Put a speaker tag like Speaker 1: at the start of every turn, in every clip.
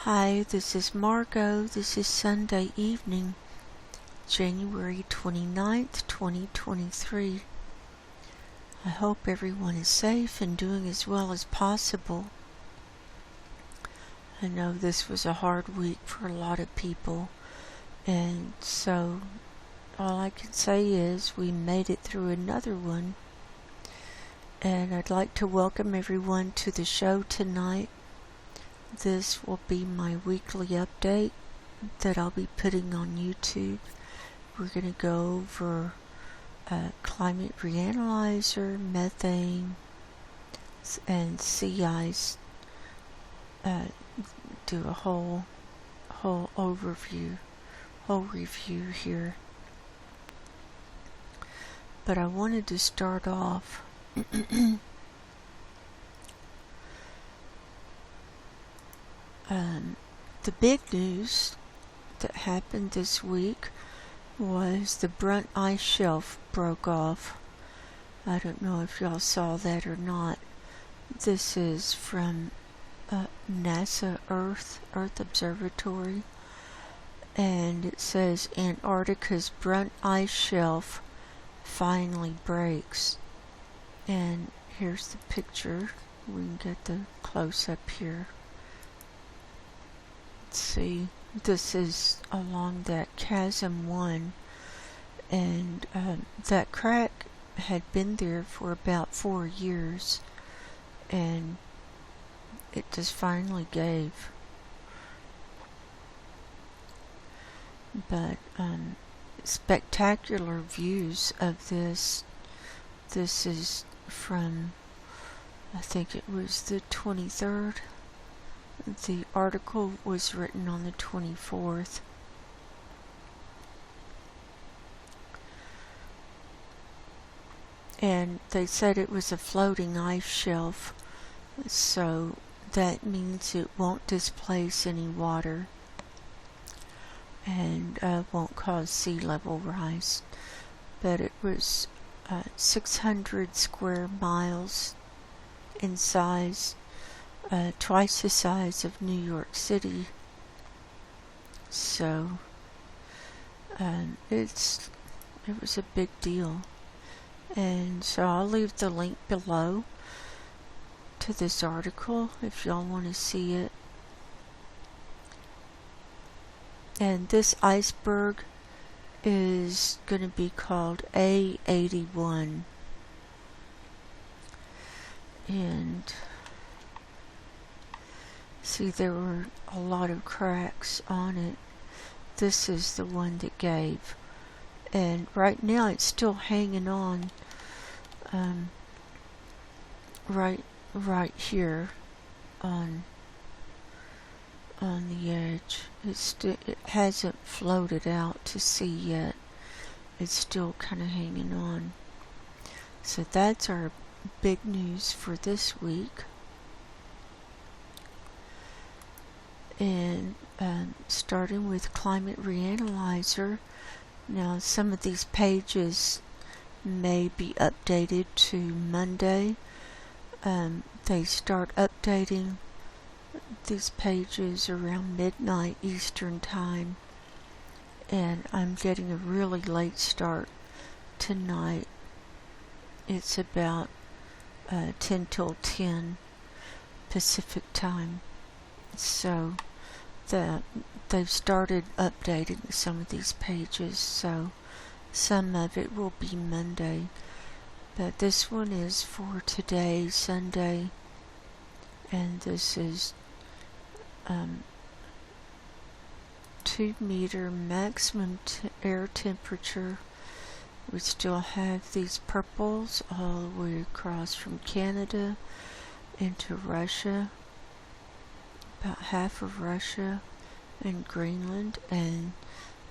Speaker 1: Hi, this is Margo. This is Sunday evening, January 29th, 2023. I hope everyone is safe and doing as well as possible. I know this was a hard week for a lot of people, and so all I can say is we made it through another one. And I'd like to welcome everyone to the show tonight. This will be my weekly update that I'll be putting on YouTube. We're going to go over Climate Reanalyzer, Methane, and sea ice. Do a whole overview, whole review here. But I wanted to start off the big news that happened this week was the Brunt Ice Shelf broke off. I don't know if y'all saw that or not. This is from NASA Earth Observatory, and it says Antarctica's Brunt Ice Shelf finally breaks. And here's the picture. We can get the close-up here. Let's see. This is along that Chasm 1, and that crack had been there for about 4 years, and it just finally gave. But spectacular views of this. This is from, I think it was the 23rd. The article was written on the 24th. And they said it was a floating ice shelf, so that means it won't displace any water and won't cause sea level rise. But it was 600 square miles in size, twice the size of New York City. So it was a big deal. And so I'll leave the link below to this article if y'all want to see it. And this iceberg is going to be called A81. And see, there were a lot of cracks on it. This is the one that gave. And right now it's still hanging on right here on the edge. It hasn't floated out to sea yet. It's still kind of hanging on. So that's our big news for this week. And starting with Climate Reanalyzer. Now, some of these pages may be updated to Monday. They start updating these pages around midnight Eastern time, and I'm getting a really late start tonight. It's about 10 till 10 Pacific time. So they've started updating some of these pages, so some of it will be Monday. But this one is for today, Sunday, and this is 2 meter maximum air temperature. We still have these purples all the way across from Canada into Russia, about half of Russia and Greenland, and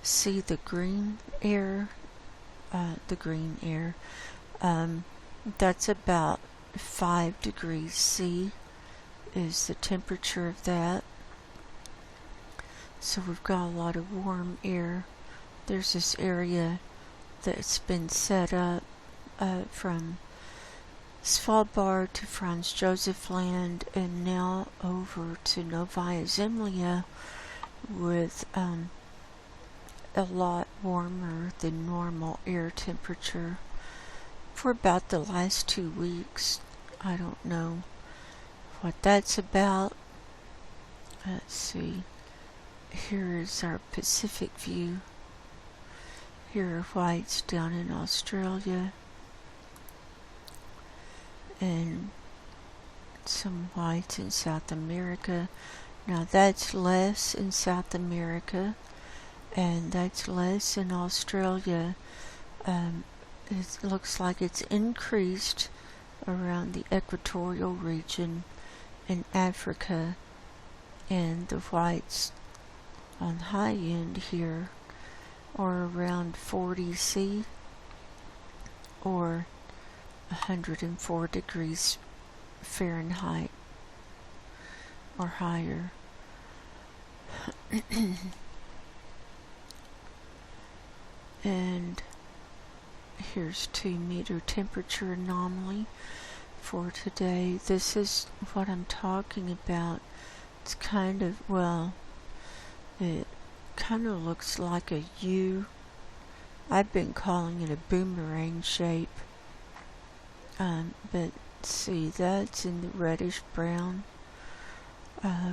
Speaker 1: see the green air, that's about 5 degrees C is the temperature of that. So we've got a lot of warm air. There's this area that's been set up from Svalbard to Franz Josef Land, and now over to Novaya Zemlya with a lot warmer than normal air temperature for about the last 2 weeks. I don't know what that's about. Let's see. Here is our Pacific view. Here are whites down in Australia, and some whites in South America. Now that's less in South America, and that's less in Australia. It looks like it's increased around the equatorial region in Africa, and the whites on high end here are around 40 C or 104 degrees Fahrenheit or higher. And here's 2-meter temperature anomaly for today. This is what I'm talking about. It's kind of, well, it kind of looks like a U. I've been calling it a boomerang shape. But see, that's in the reddish brown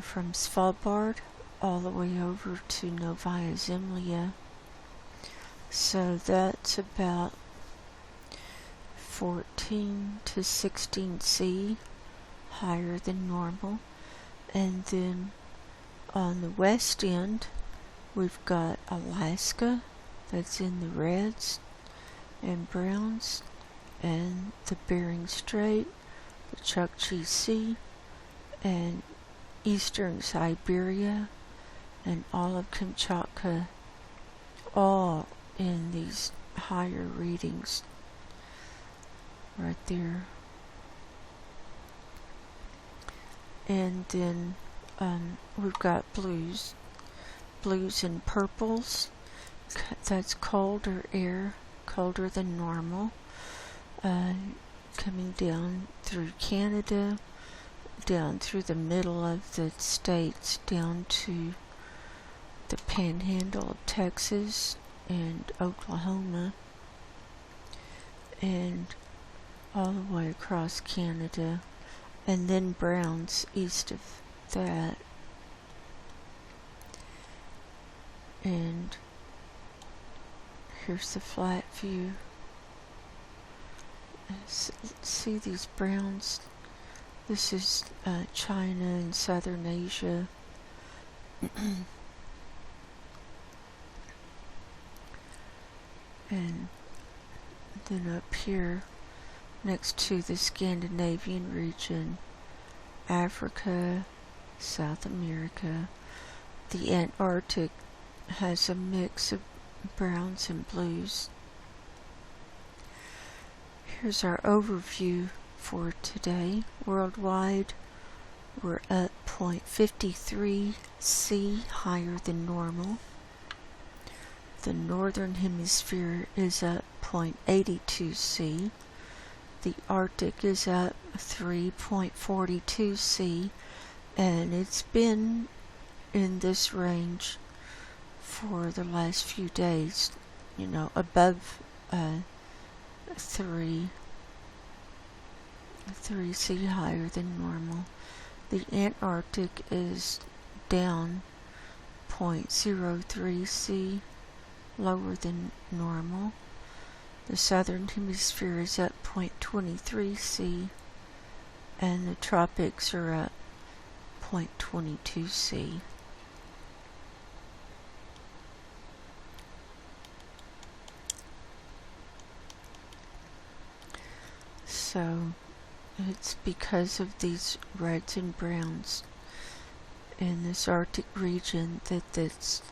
Speaker 1: from Svalbard all the way over to Novaya Zemlya. So that's about 14 to 16 C higher than normal. And then on the west end, we've got Alaska, that's in the reds and browns, and the Bering Strait, the Chukchi Sea, and eastern Siberia, and all of Kamchatka, all in these higher readings right there. And then we've got blues and purples. That's colder air, colder than normal, coming down through Canada, down through the middle of the states, down to the panhandle of Texas and Oklahoma, and all the way across Canada, and then browns east of that. And here's the flat view. See these browns? This is China and Southern Asia. And then up here, next to the Scandinavian region, Africa, South America, the Antarctic has a mix of browns and blues. Here's our overview for today. Worldwide, we're up 0.53 C higher than normal. The northern hemisphere is up 0.82 C. The Arctic is up 3.42 C, and it's been in this range for the last few days, above 3 C higher than normal. The Antarctic is down 0.03 C lower than normal. The southern hemisphere is up 0.23 C, and the tropics are up 0.22 C. So it's because of these reds and browns in this Arctic region that's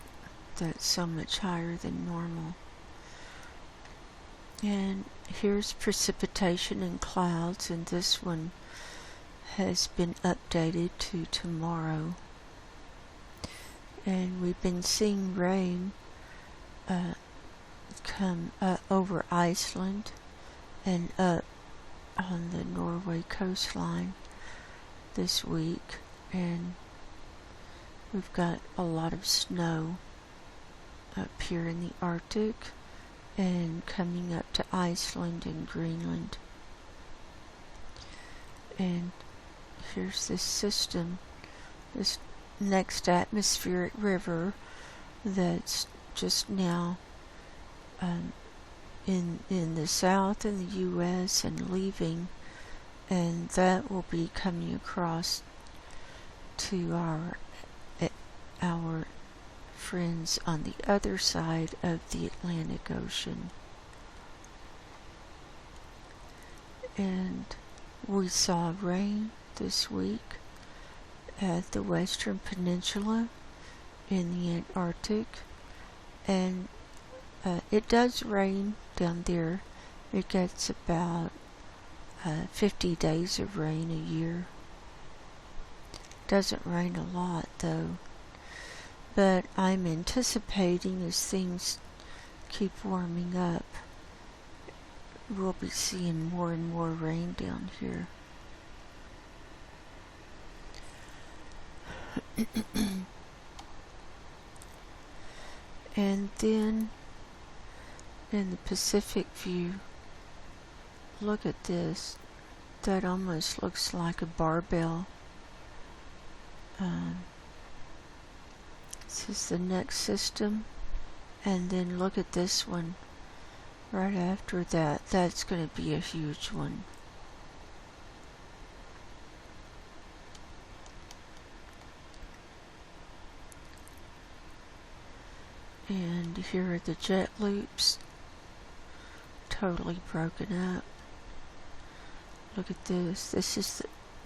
Speaker 1: so much higher than normal. And here's precipitation and clouds, and this one has been updated to tomorrow. And we've been seeing rain come over Iceland and up on the Norway coastline this week, and we've got a lot of snow up here in the Arctic and coming up to Iceland and Greenland. And here's this system, this next atmospheric river that's just now in the south in the U.S. and leaving, and that will be coming across to our friends on the other side of the Atlantic Ocean. And we saw rain this week at the Western Peninsula in the Antarctic, and it does rain down there. It gets about 50 days of rain a year. Doesn't rain a lot though, but I'm anticipating as things keep warming up, we'll be seeing more and more rain down here. And then in the Pacific view, look at this. That almost looks like a barbell. This is the next system, and then look at this one right after that. That's going to be a huge one. And here are the jet loops, totally broken up. Look at this. This is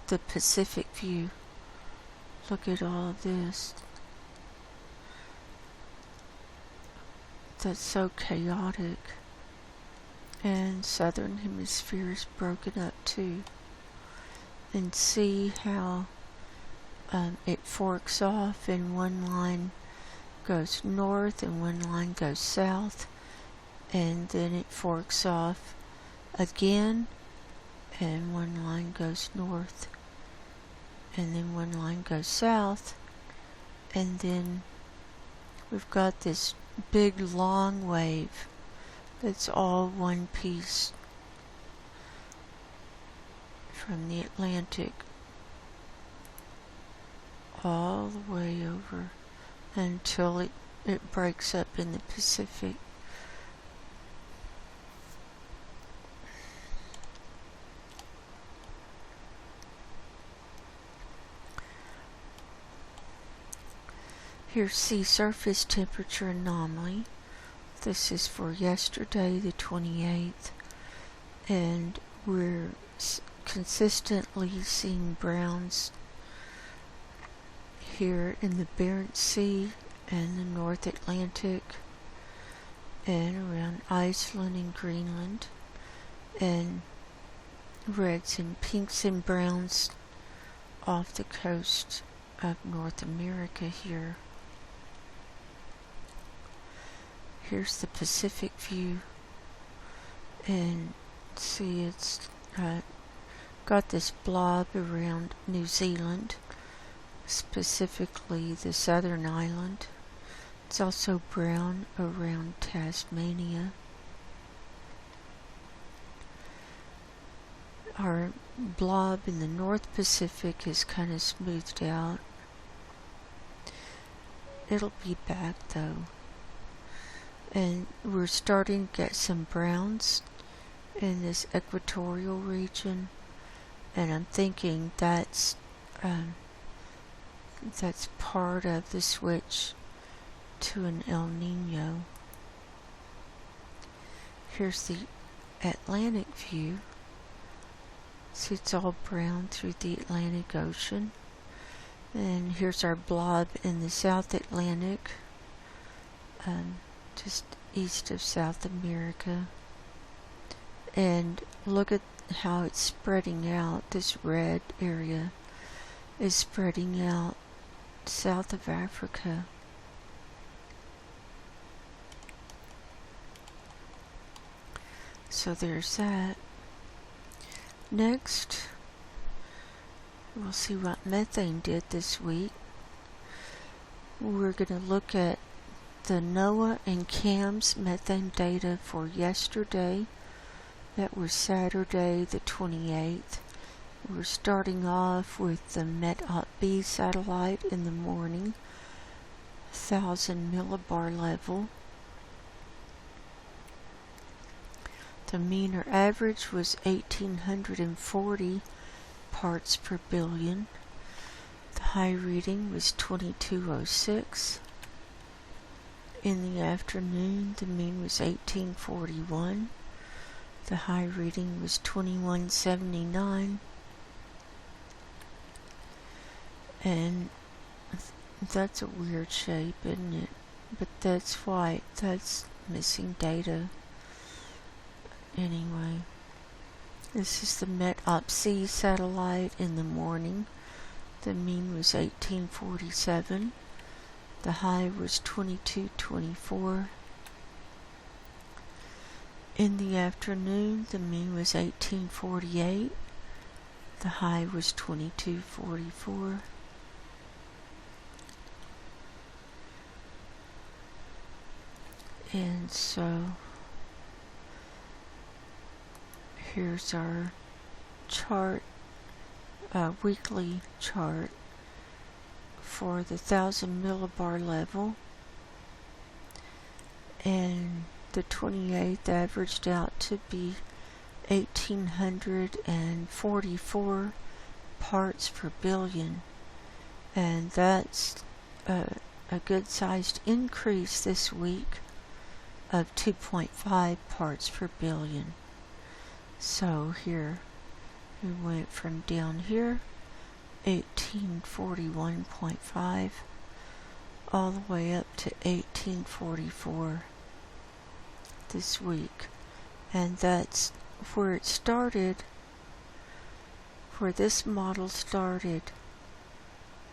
Speaker 1: the Pacific view. Look at all of this. That's so chaotic. And southern hemisphere is broken up too. And see how it forks off, and one line goes north and one line goes south, and then it forks off again, and one line goes north, and then one line goes south, and then we've got this big long wave that's all one piece from the Atlantic all the way over until it breaks up in the Pacific. Here's sea surface temperature anomaly. This is for yesterday, the 28th, and we're consistently seeing browns here in the Barents Sea and the North Atlantic and around Iceland and Greenland, and reds and pinks and browns off the coast of North America here. Here's the Pacific view, and see it's got this blob around New Zealand, specifically the southern island. It's also brown around Tasmania. Our blob in the North Pacific is kind of smoothed out. It'll be back though. And we're starting to get some browns in this equatorial region, and I'm thinking that's part of the switch to an El Nino. Here's the Atlantic view. See, it's all brown through the Atlantic Ocean. And here's our blob in the South Atlantic, just east of South America. And look at how it's spreading out. This red area is spreading out south of Africa. So there's that. Next, we'll see what methane did this week. We're going to look at the NOAA and CAMS methane data for yesterday. That was Saturday the 28th. We're starting off with the Met-B satellite in the morning, 1,000 millibar level. The mean or average was 1,840 parts per billion. The high reading was 2206. In the afternoon, the mean was 1841. The high reading was 2179. And that's a weird shape, isn't it? But that's white. That's missing data. Anyway, this is the Met-C satellite in the morning. The mean was 1847. The high was 2224. In the afternoon, the mean was 1848. The high was 2244. And so here's our chart, weekly chart for the 1,000 millibar level, and the 28th averaged out to be 1,844 parts per billion, and that's a good-sized increase this week of 2.5 parts per billion. So here we went from down here 1841.5 all the way up to 1844 this week, and that's where it started, where this model started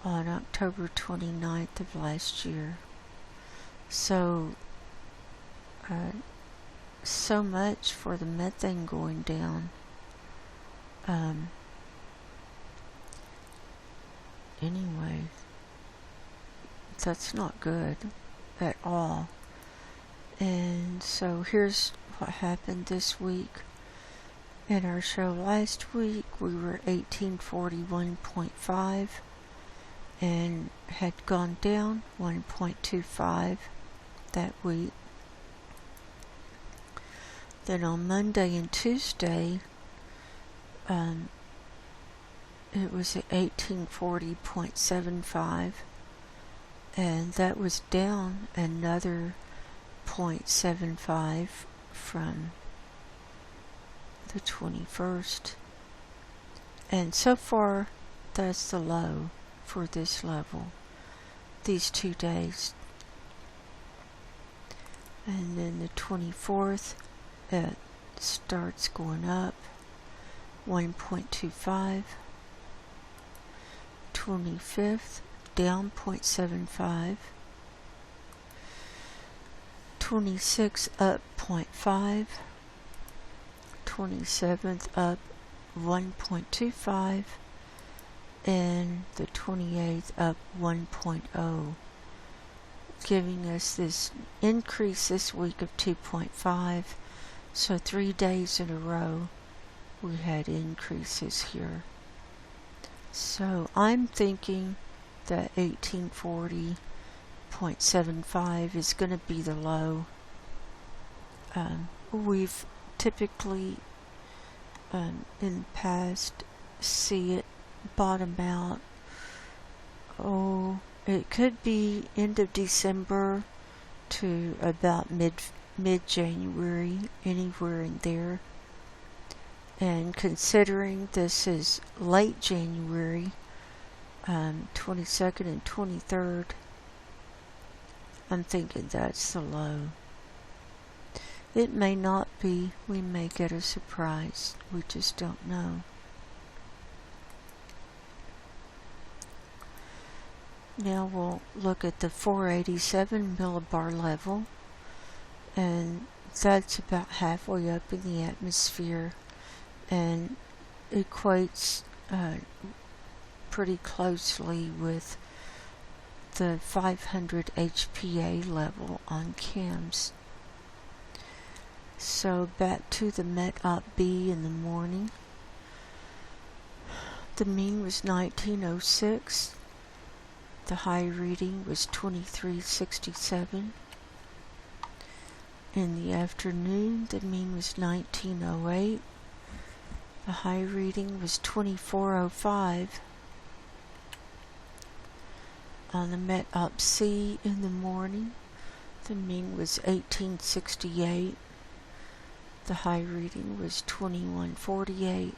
Speaker 1: on October 29th of last year. So so much for the methane going down. Anyway, that's not good at all. And so here's what happened this week. In our show last week, we were 1841.5 and had gone down 1.25 that week. Then on Monday and Tuesday, it was at 1840.75, and that was down another 0.75 from the 21st. And so far, that's the low for this level, these 2 days. And then the 24th, it starts going up 1.25. 25th down 0.75. 26th up 0.5. 27th up 1.25, and the 28th up 1.0, giving us this increase this week of 2.5. So 3 days in a row we had increases here. So I'm thinking that 1840.75 is going to be the low. We've typically in the past see it bottom out. It could be end of December to about mid-January, anywhere in there. And considering this is late January, 22nd and 23rd, I'm thinking that's the low. It may not be. We may get a surprise. We just don't know. Now we'll look at the 487 millibar level, and that's about halfway up in the atmosphere, and equates pretty closely with the 500 HPA level on CAMS. So back to the Met-Op-B in the morning. The mean was 1906. The high reading was 2367. In the afternoon, the mean was 1908. The high reading was 2405. On the Met-Op-C in the morning, the mean was 1868. The high reading was 2148.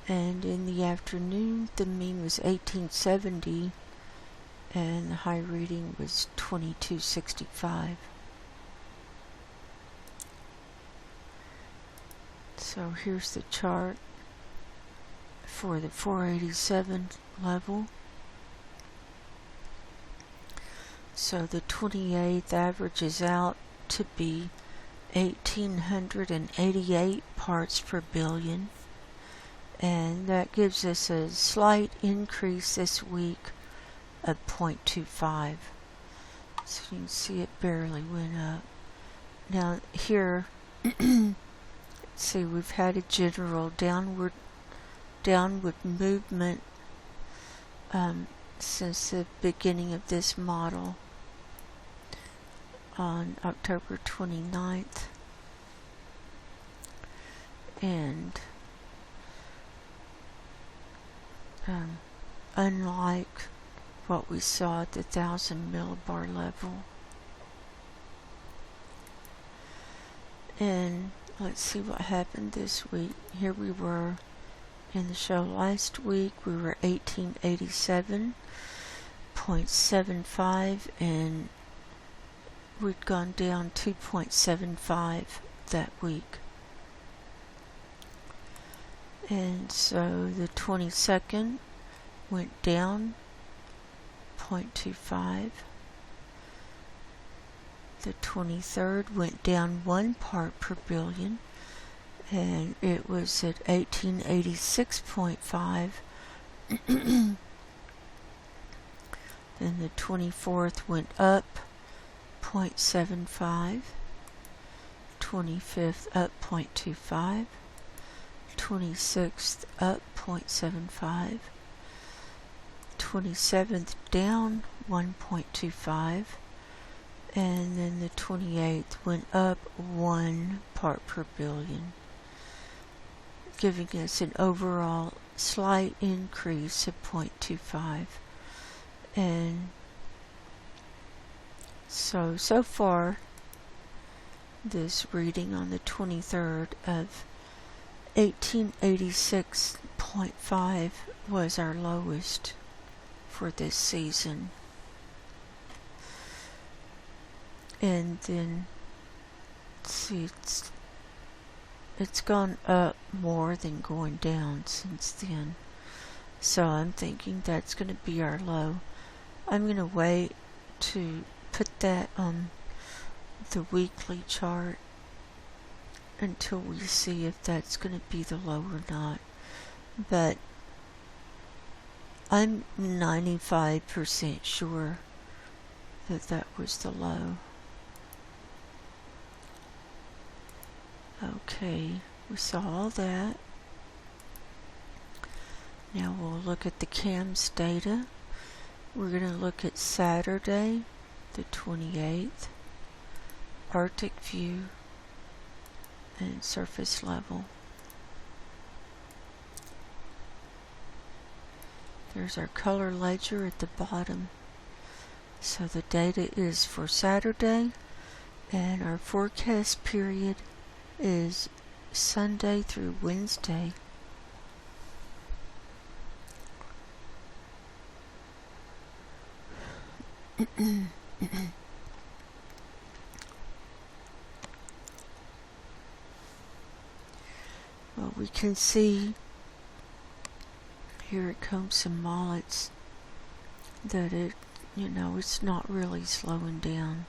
Speaker 1: And in the afternoon, the mean was 1870, and the high reading was 2265. So here's the chart for the 487 level. So the 28th averages out to be 1,888 parts per billion. And that gives us a slight increase this week of 0.25. So you can see it barely went up. Now here, let's see, we've had a general downward movement since the beginning of this model on October 29th. And unlike what we saw at the 1,000 millibar level. And let's see what happened this week. Here we were in the show last week. We were 1887.75, and we'd gone down 2.75 that week. And so the 22nd went down 0.25. The 23rd went down 1 part per billion, and it was at 1886.5. Then the 24th went up 0.75. 25th up 0.25. 26th up 0.75, 27th down 1.25, and then the 28th went up 1 part per billion, giving us an overall slight increase of 0.25. And so far, this reading on the 23rd of 1886.5 was our lowest for this season. And then, let's see, it's gone up more than going down since then. So I'm thinking that's going to be our low. I'm going to wait to put that on the weekly chart until we see if that's going to be the low or not. But I'm 95% sure that that was the low. Okay, we saw all that. Now we'll look at the CAMS data. We're going to look at Saturday, the 28th, Arctic view, and surface level. There's our color ledger at the bottom. So the data is for Saturday, and our forecast period is Sunday through Wednesday. Well, we can see here at CAMS NOAA that it's not really slowing down.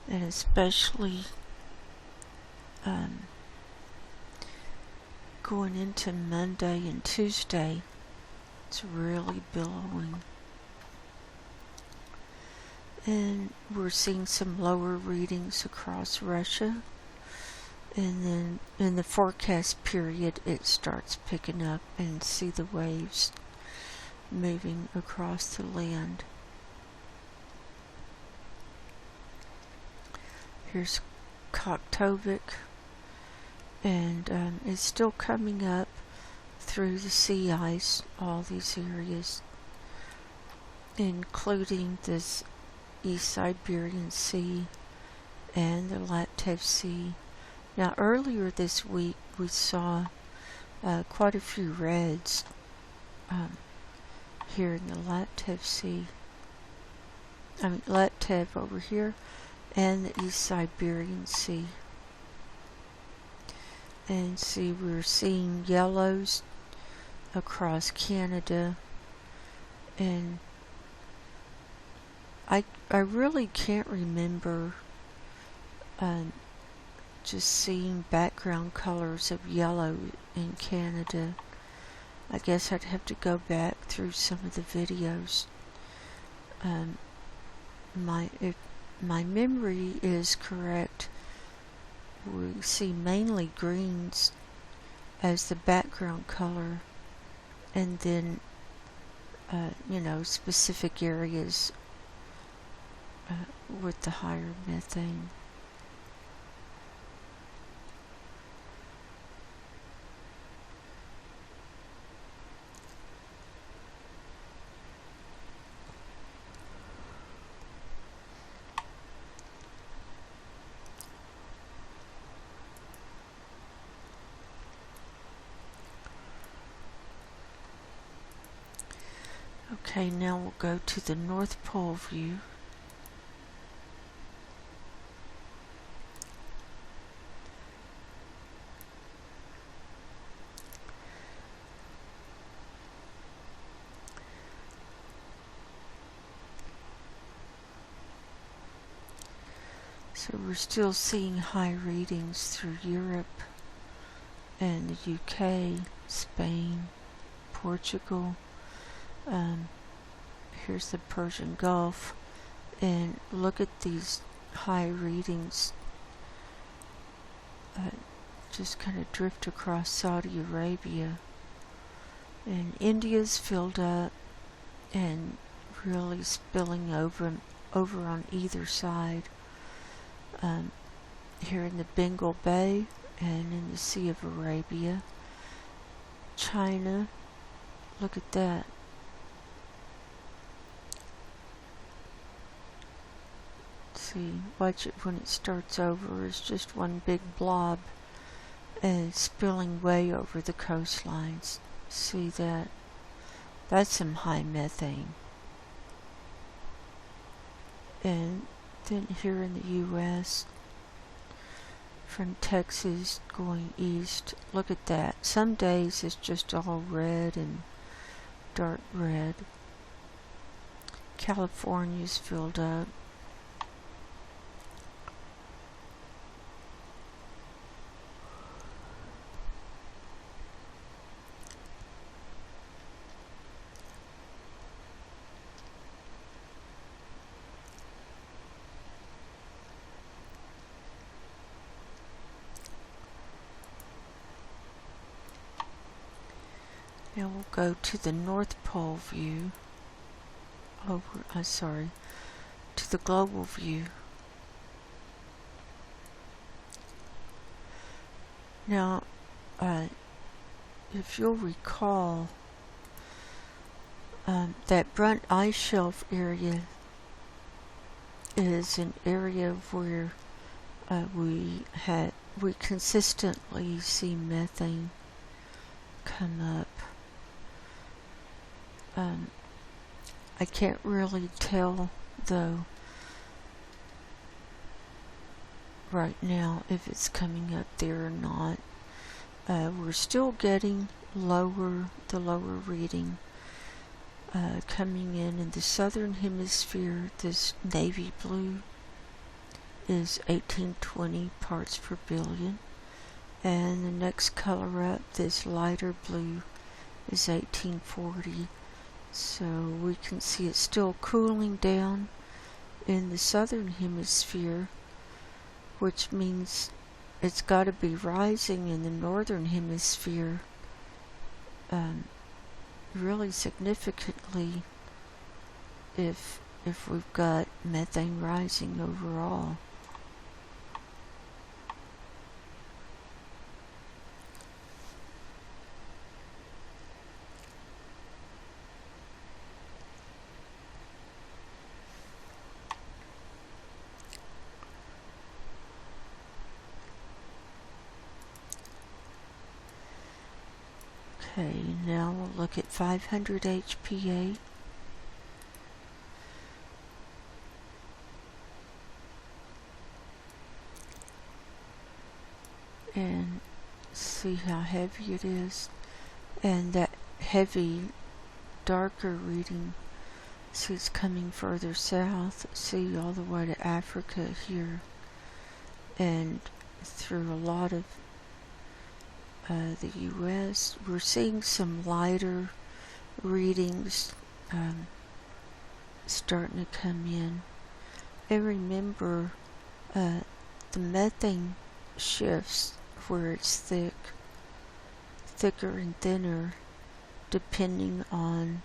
Speaker 1: And especially going into Monday and Tuesday, it's really billowing. And we're seeing some lower readings across Russia. And then in the forecast period, it starts picking up, and see the waves moving across the land. Here's Koktovik, and it's still coming up through the sea ice, all these areas, including this East Siberian Sea and the Laptev Sea. Now earlier this week we saw quite a few reds here in the Laptev Sea. Laptev over here, and the East Siberian Sea. And see, we're seeing yellows across Canada, and I really can't remember just seeing background colors of yellow in Canada. I guess I'd have to go back through some of the videos. If my memory is correct, we see mainly greens as the background color, and then specific areas with the higher methane. Okay, now we'll go to the North Pole view. So we're still seeing high readings through Europe and the UK, Spain, Portugal. Here's the Persian Gulf, and look at these high readings just kind of drift across Saudi Arabia, and India's filled up and really spilling over on either side. Here in the Bengal Bay and in the Sea of Arabia. China, look at that. See, watch it when it starts over. It's just one big blob and it's spilling way over the coastlines. See that? That's some high methane. And then here in the U.S., from Texas going east, look at that. Some days it's just all red and dark red. California's filled up. Now we'll go to the North Pole view, to the global view. Now, if you'll recall, that Brunt Ice Shelf area is an area where we consistently see methane come up. I can't really tell though right now if it's coming up there or not. We're still getting the lower reading coming in the southern hemisphere. This navy blue is 1820 parts per billion. And the next color up, this lighter blue, is 1840. So we can see it's still cooling down in the southern hemisphere, which means it's got to be rising in the northern hemisphere really significantly if we've got methane rising overall. Okay, now we'll look at 500 HPA. And see how heavy it is. And that heavy, darker reading, see it's coming further south. See all the way to Africa here. And through a lot of the U.S. We're seeing some lighter readings starting to come in. And remember, the methane shifts where it's thicker and thinner, depending on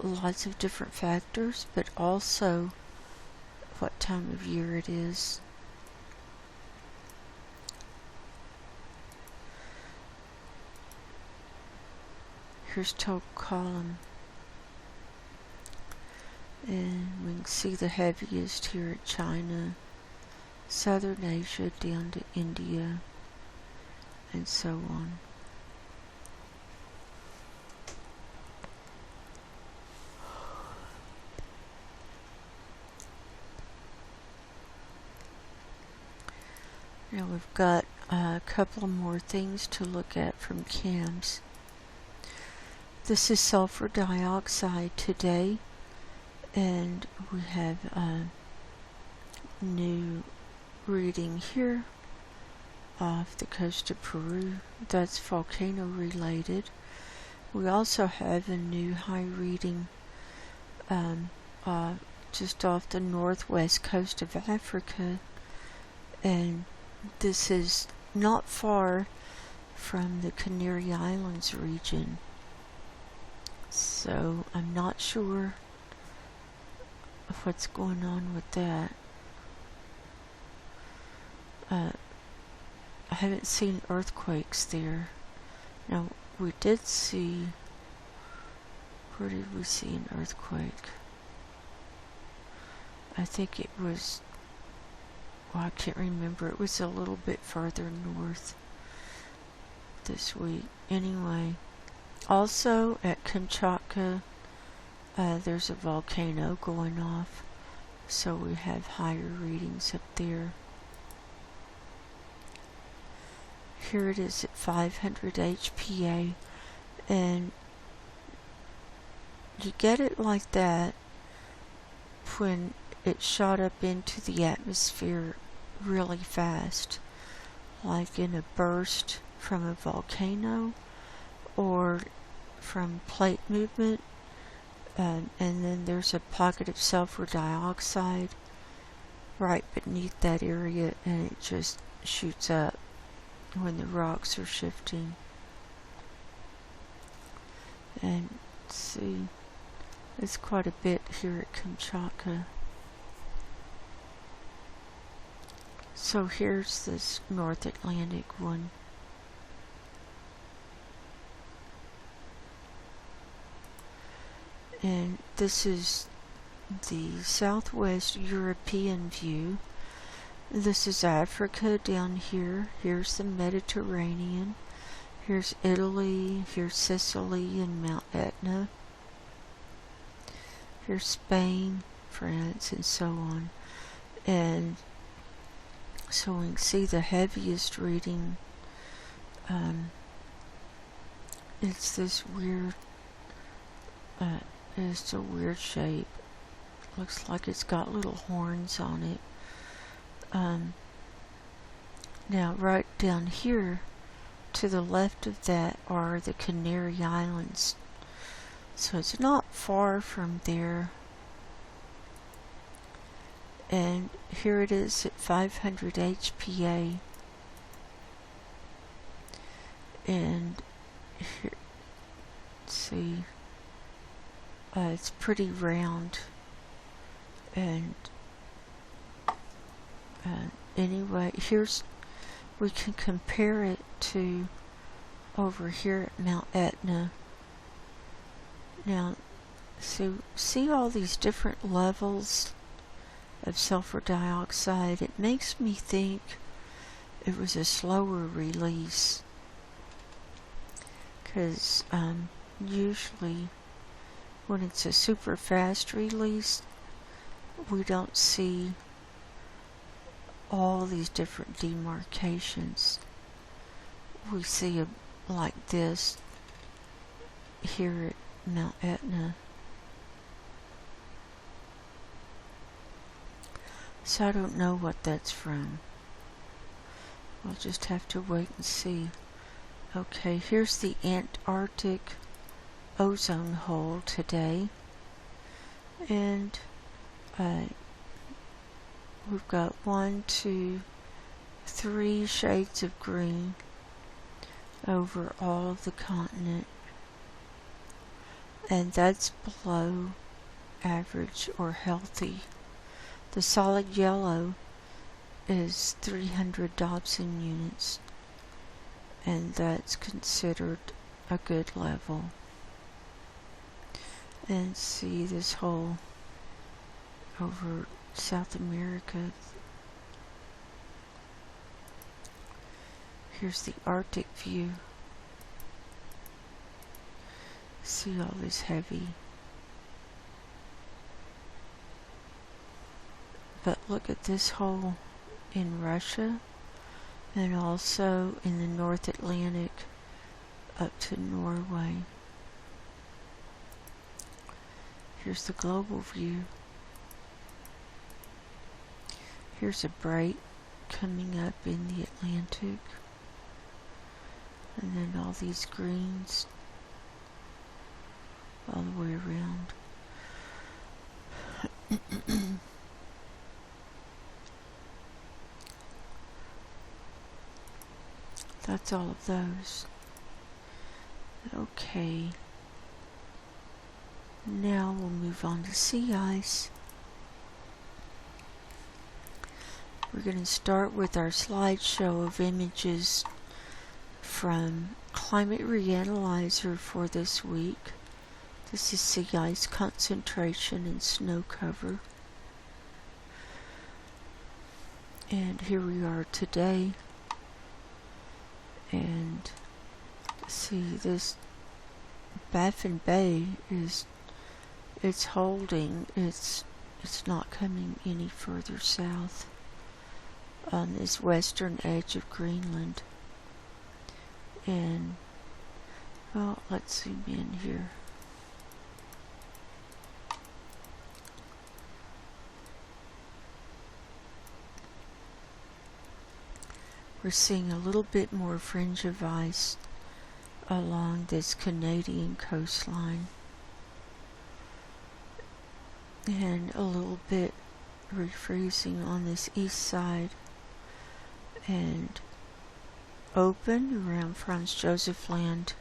Speaker 1: lots of different factors, but also what time of year it is. Here's total column, and we can see the heaviest here at China, Southern Asia down to India, and so on. Now we've got a couple more things to look at from CAMS. This is sulfur dioxide today, and we have a new reading here off the coast of Peru. That's volcano related. We also have a new high reading just off the northwest coast of Africa, and this is not far from the Canary Islands region. So I'm not sure what's going on with that. I haven't seen earthquakes there. Now we did see, where did we see an earthquake? I think it was, well, I can't remember. It was a little bit further north this week. Anyway, also at Kamchatka, there's a volcano going off, so we have higher readings up there. Here it is at 500 HPA, and you get it like that when it shot up into the atmosphere really fast, like in a burst from a volcano or from plate movement, and then there's a pocket of sulfur dioxide right beneath that area, and it just shoots up when the rocks are shifting. And see, it's quite a bit here at Kamchatka. So here's this North Atlantic one. And this is the southwest European view. This is Africa down here. Here's the Mediterranean. Here's Italy. Here's Sicily and Mount Etna. Here's Spain, France, and so on. And so we can see the heaviest reading. It's this weird, it's a weird shape. Looks like it's got little horns on it. Now right down here to the left of that are the Canary Islands. So it's not far from there. And here it is at 500 HPA. And here, let's see, it's pretty round. And anyway, we can compare it to over here at Mount Etna. Now, so see all these different levels of sulfur dioxide? It makes me think it was a slower release, because usually when it's a super fast release, we don't see all these different demarcations. We see like this here at Mount Etna. So I don't know what that's from. We'll just have to wait and see. Okay, here's the Antarctic ozone hole today. And we've got 1, 2, 3 shades of green over all of the continent. And that's below average or healthy. The solid yellow is 300 Dobson units, and that's considered a good level. And see this hole over South America. Here's the Arctic view. See all this heavy. But look at this hole in Russia, and also in the North Atlantic up to Norway. Here's the global view. Here's a break coming up in the Atlantic, and then all these greens all the way around. That's all of those. Okay. Now we'll move on to sea ice. We're going to start with our slideshow of images from Climate Reanalyzer for this week. This is sea ice concentration and snow cover. And here we are today. And see, this Baffin Bay it's holding. It's not coming any further south on this western edge of Greenland. And well, let's zoom in here. We're seeing a little bit more fringe of ice along this Canadian coastline, and a little bit refreezing on this east side, and open around Franz Josef Land,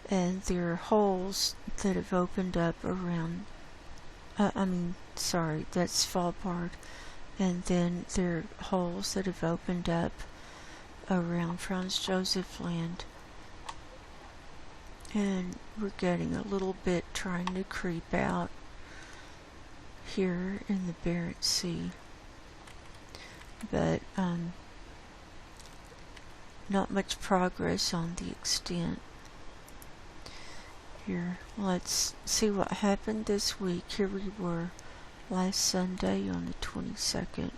Speaker 1: and there are holes that have opened up around, that's Svalbard, and then there are holes that have opened up around Franz Josef Land, and we're getting a little bit trying to creep out here in the Barents Sea, but not much progress on the extent. Here, let's see what happened this week. Here we were last Sunday on the 22nd.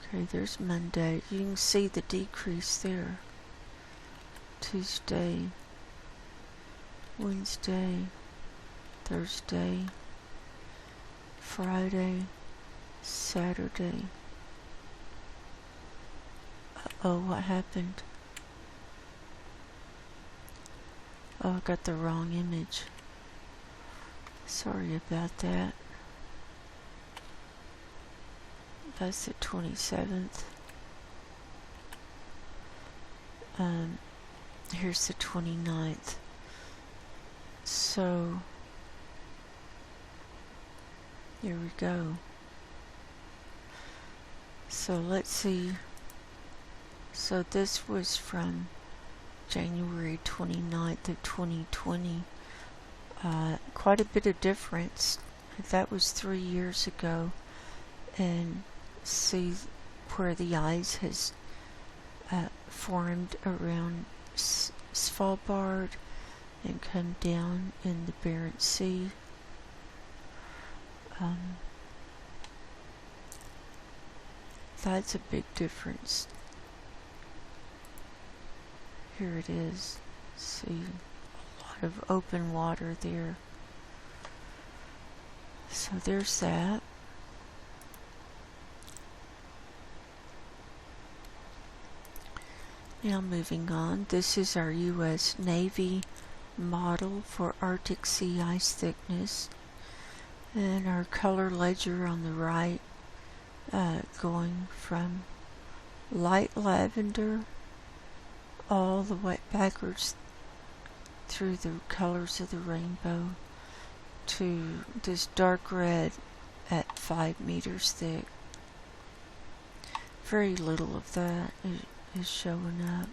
Speaker 1: Okay, there's Monday. You can see the decrease there. Tuesday, Wednesday, Thursday, Friday, Saturday, Oh, what happened? Oh, I got the wrong image. Sorry about that. That's the 27th. Here's the 29th. So, here we go. So let's see. So this was from January 29th of 2020. Quite a bit of difference. That was 3 years ago. And see where the ice has formed around Svalbard and come down in the Barents Sea. That's a big difference. Here it is. See, a lot of open water there. So there's that. Now moving on, this is our U.S. Navy model for Arctic sea ice thickness, and our color ledger on the right, going from light lavender all the way backwards through the colors of the rainbow to this dark red at 5 meters thick. Very little of that is showing up.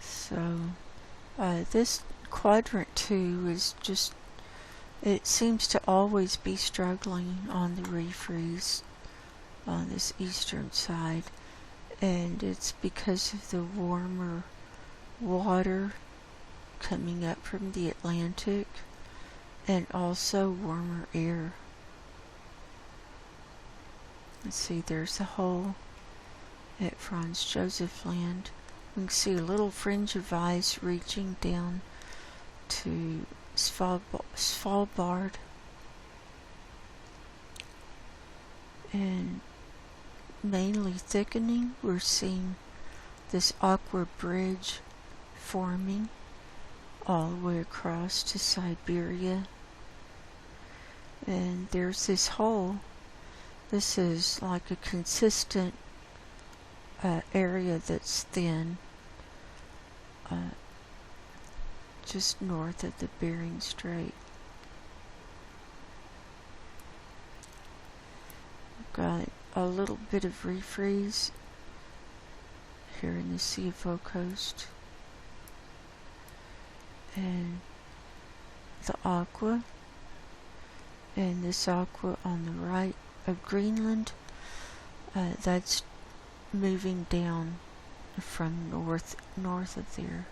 Speaker 1: So this quadrant 2 is just, it seems to always be struggling on the refreeze on this eastern side, and it's because of the warmer water coming up from the Atlantic and also warmer air. Let's see, there's a hole at Franz Josef Land. We can see a little fringe of ice reaching down to Svalbard, and mainly thickening. We're seeing this aqua bridge forming all the way across to Siberia, and there's this hole. This is like a consistent area that's thin, just north of the Bering Strait. We've got a little bit of refreeze here in the Sea of Okhotsk, and the aqua, and this aqua on the right of Greenland, that's moving down from north of there.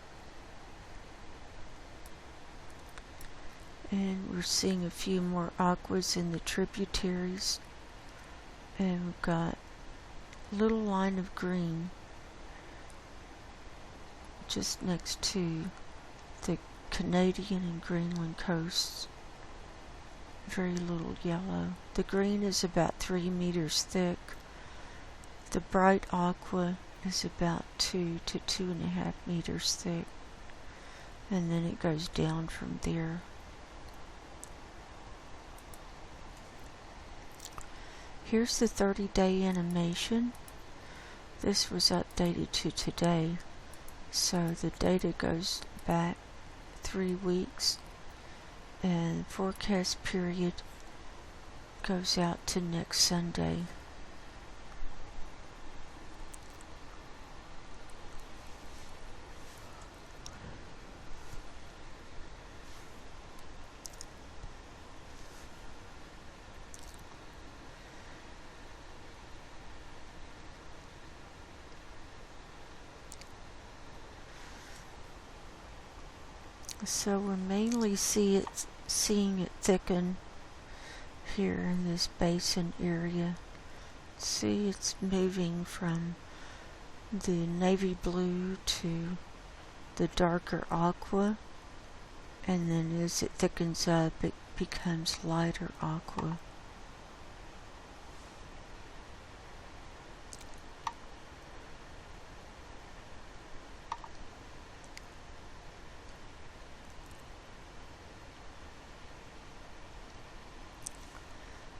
Speaker 1: And we're seeing a few more aquas in the tributaries, and we've got a little line of green just next to the Canadian and Greenland coasts. Very little yellow. The green is about 3 meters thick. The bright aqua is about 2 to 2.5 meters thick, and then it goes down from there. Here's the 30-day animation. This was updated to today, so the data goes back 3 weeks, and forecast period goes out to next Sunday. So we're mainly seeing it thicken here in this basin area. See, it's moving from the navy blue to the darker aqua, and then as it thickens up, it becomes lighter aqua.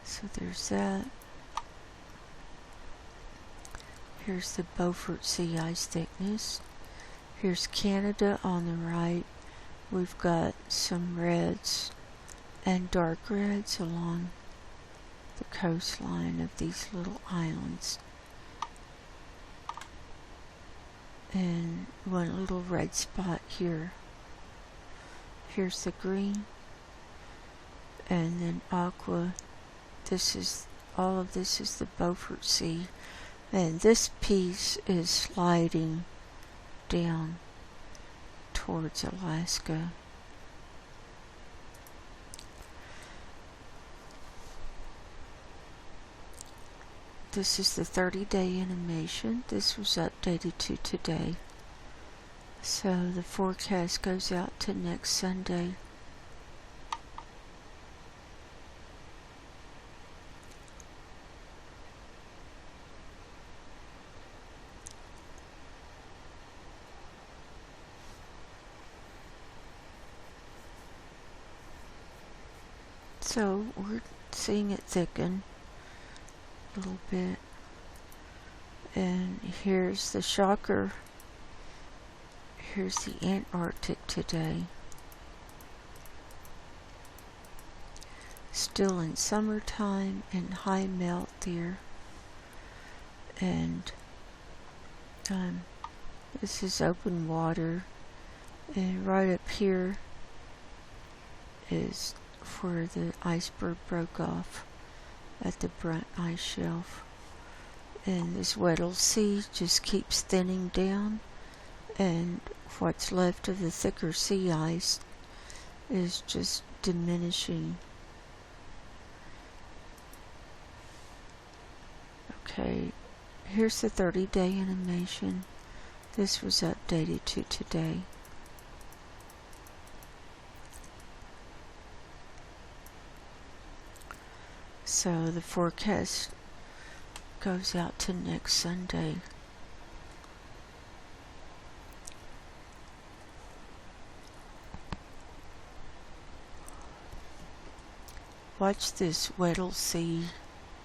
Speaker 1: So there's that. Here's the Beaufort sea ice thickness. Here's Canada on the right. We've got some reds and dark reds along the coastline of these little islands. And one little red spot here. Here's the green. And then aqua. All of this is the Beaufort Sea. And this piece is sliding down towards Alaska. This is the 30-day animation. This was updated to today. So the forecast goes out to next Sunday. So we're seeing it thicken a little bit. And here's the shocker. Here's the Antarctic today. Still in summertime and high melt there. And this is open water. And right up here is where the iceberg broke off at the Brunt Ice Shelf. And this Weddell Sea just keeps thinning down, and what's left of the thicker sea ice is just diminishing. Okay, here's the 30-day animation. This was updated to today. So the forecast goes out to next Sunday. Watch this Weddell Sea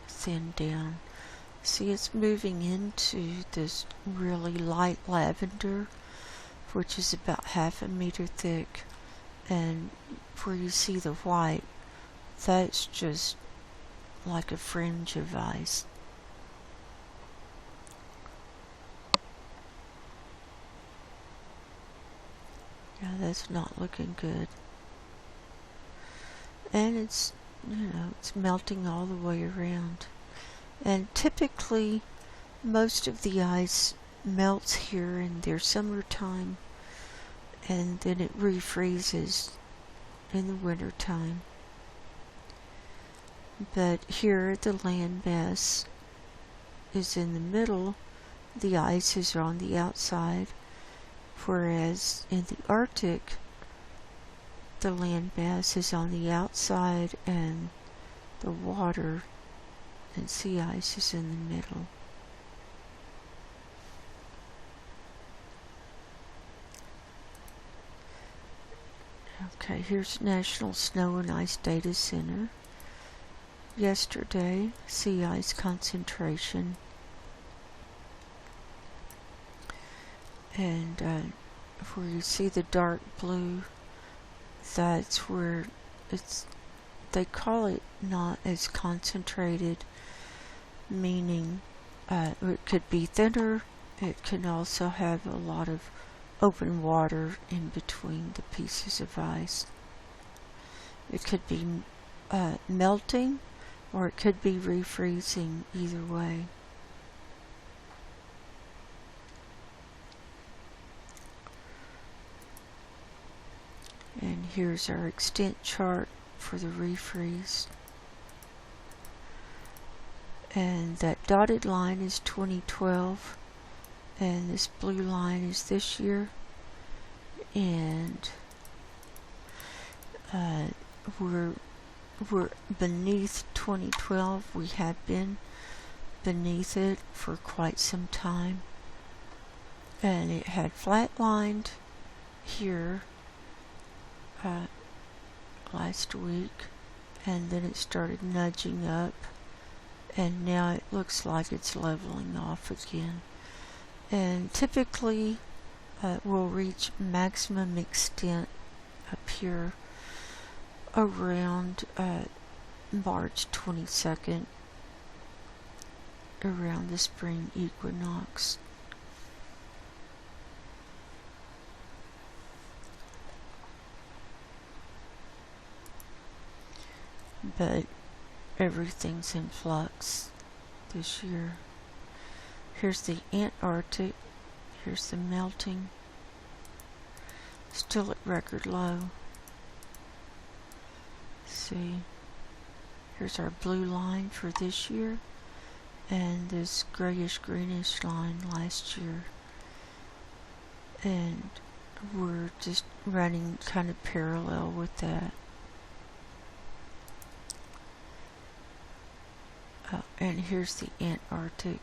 Speaker 1: thin down. See, it's moving into this really light lavender, which is about 1/2 meter thick, and where you see the white, that's just like a fringe of ice. Yeah, that's not looking good. And it's, it's melting all the way around. And typically, most of the ice melts here in their summertime, and then it refreezes in the wintertime. But here the landmass is in the middle, the ice is on the outside, whereas in the Arctic the landmass is on the outside and the water and sea ice is in the middle. Okay, here's National Snow and Ice Data Center. Yesterday, sea ice concentration, and where you see the dark blue, that's where they call it not as concentrated, meaning it could be thinner, it can also have a lot of open water in between the pieces of ice. It could be melting, or it could be refreezing, either way. And here's our extent chart for the refreeze. And that dotted line is 2012, and this blue line is this year. And we're we're beneath 2012. We have been beneath it for quite some time, and it had flatlined here last week, and then it started nudging up, and now it looks like it's leveling off again. And typically we'll reach maximum extent up here around March 22nd, around the spring equinox. But everything's in flux this year. Here's the Antarctic. Here's the melting. Still at record low. See, here's our blue line for this year, and this grayish greenish line last year. And we're just running kind of parallel with that. And here's the Antarctic.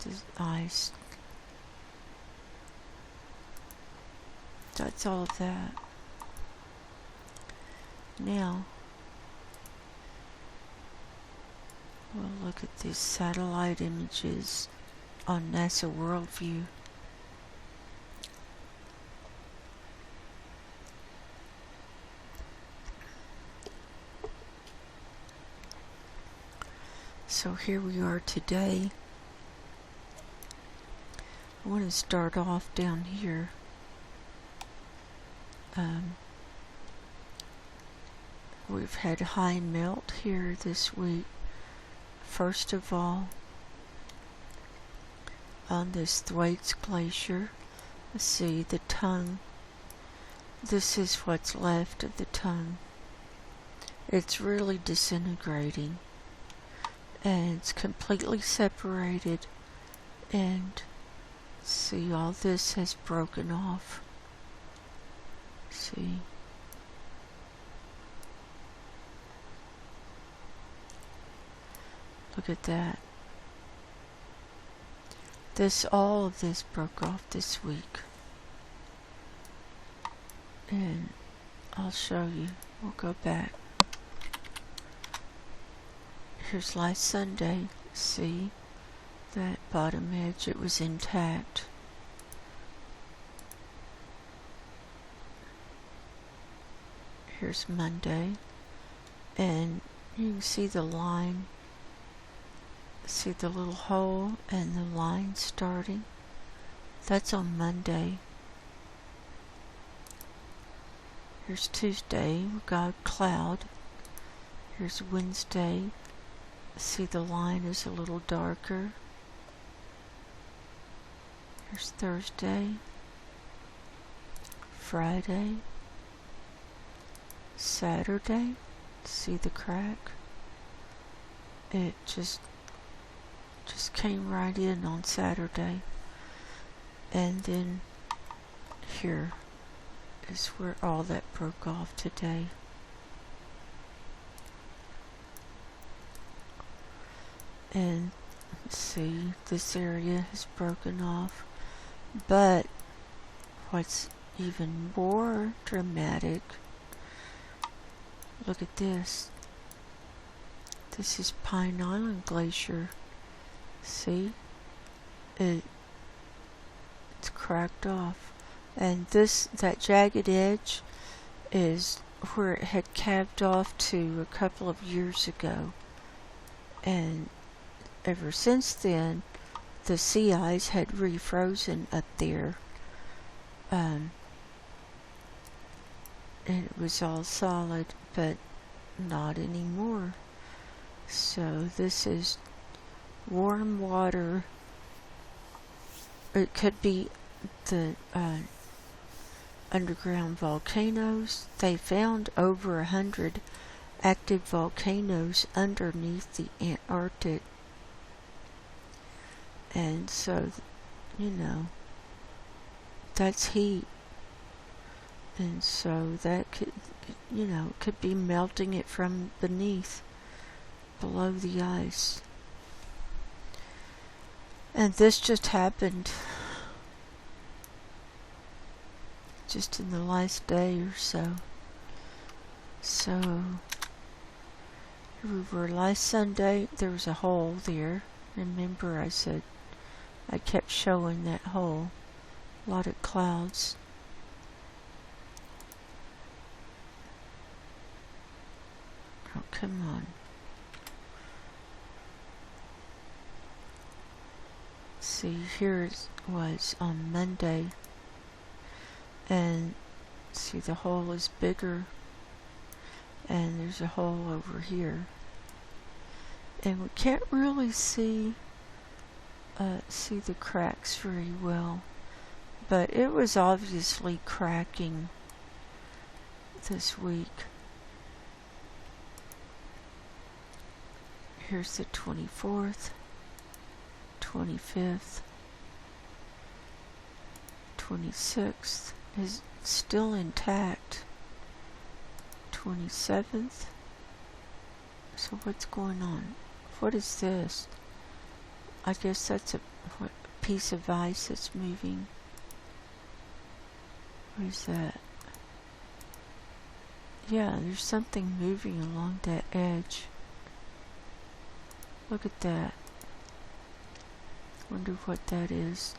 Speaker 1: This ice. That's all of that. Now, we'll look at these satellite images on NASA Worldview. So here we are today. I want to start off down here. We've had high melt here this week. First of all, on this Thwaites Glacier, let's see, the tongue. This is what's left of the tongue. It's really disintegrating, and it's completely separated, and see, all this has broken off. See, look at that. All of this broke off this week, and I'll show you. We'll go back. Here's last Sunday. See that bottom edge? It was intact. Here's Monday, and you can see the line. See the little hole and the line starting? That's on Monday. Here's Tuesday. We've got a cloud. Here's Wednesday. See, the line is a little darker. Here's Thursday. Friday. Saturday. See the crack? It just came right in on Saturday. And then here is where all that broke off today. And see, this area has broken off. But what's even more dramatic, look at this. This is Pine Island Glacier. See? It's cracked off. And that jagged edge is where it had calved off to a couple of years ago. And ever since then, the sea ice had refrozen up there. And it was all solid, but not anymore. So this is warm water. It could be the underground volcanoes. They found over 100 active volcanoes underneath the Antarctic. And so, you know, that's heat. And so that could, could be melting it from beneath, below the ice. And this just happened just in the last day or so. So here we were last Sunday. There was a hole there. Remember I said I kept showing that hole. A lot of clouds. Oh, come on. See, here it was on Monday. And see, the hole is bigger. And there's a hole over here. And we can't really see the cracks very well. But it was obviously cracking this week. Here's the 24th, 25th, 26th is still intact. 27th. So what's going on? What is this? I guess that's a piece of ice that's moving. What is that? Yeah, there's something moving along that edge. Look at that. Wonder what that is.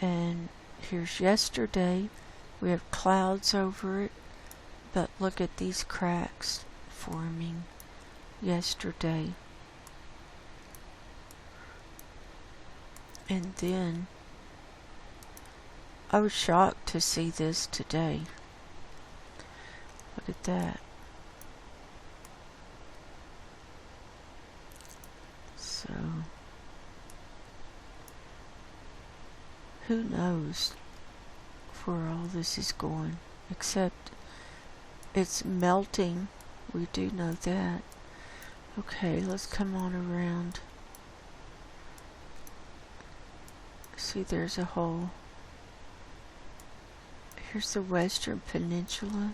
Speaker 1: And here's yesterday. We have clouds over it, but look at these cracks forming yesterday. And then I was shocked to see this today. Look at that. So, who knows where all this is going, except it's melting. We do know that. Okay, let's come on around. See, there's a hole. Here's the Western Peninsula.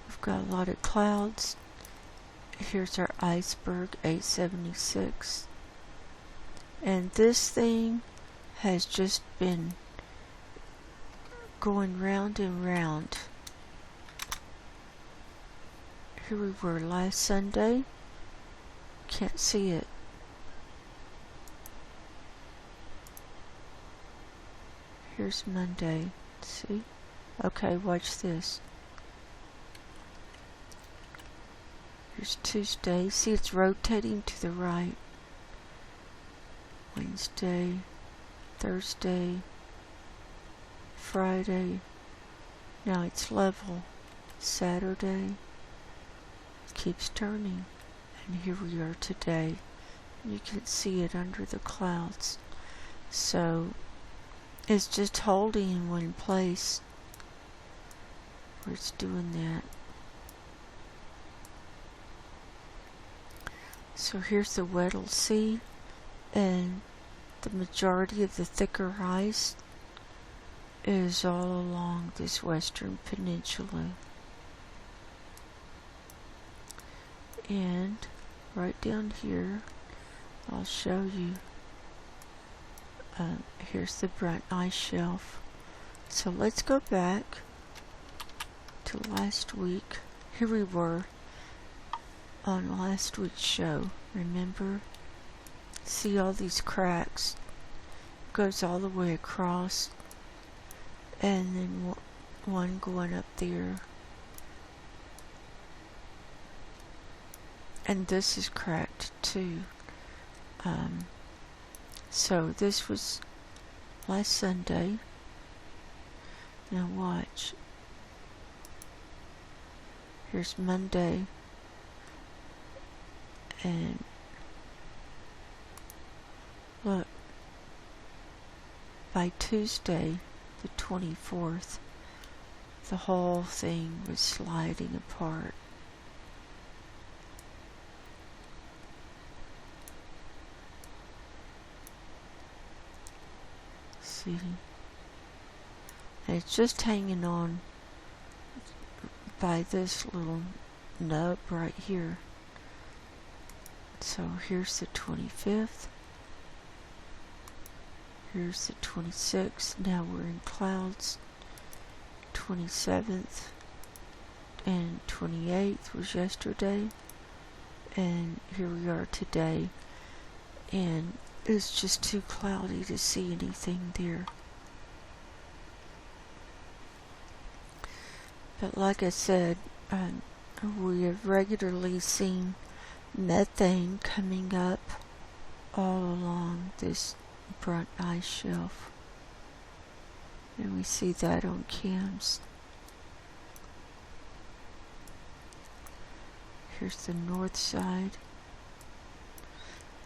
Speaker 1: We've got a lot of clouds. Here's our iceberg, 876. And this thing has just been going round and round. Here we were last Sunday. Can't see it. Here's Monday. See? Okay, watch this. Here's Tuesday. See, it's rotating to the right. Wednesday, Thursday, Friday. Now it's level. Saturday. It keeps turning. And here we are today. You can see it under the clouds. So it's just holding in one place where it's doing that. So here's the Weddell Sea, and the majority of the thicker ice is all along this Western Peninsula. And right down here, I'll show you. Here's the Brunt Ice Shelf. So let's go back to last week. Here we were on last week's show. Remember? See all these cracks? Goes all the way across, and then one going up there. And this is cracked too. So this was last Sunday. Now watch. Here's Monday. And look, by Tuesday, the 24th, the whole thing was sliding apart. See, and it's just hanging on by this little nub right here. So here's the 25th. Here's the 26th. Now we're in clouds. 27th and 28th was yesterday. And here we are today. And it's just too cloudy to see anything there. But like I said, we have regularly seen methane coming up all along this Brunt Ice Shelf. And we see that on CAMS. Here's the north side.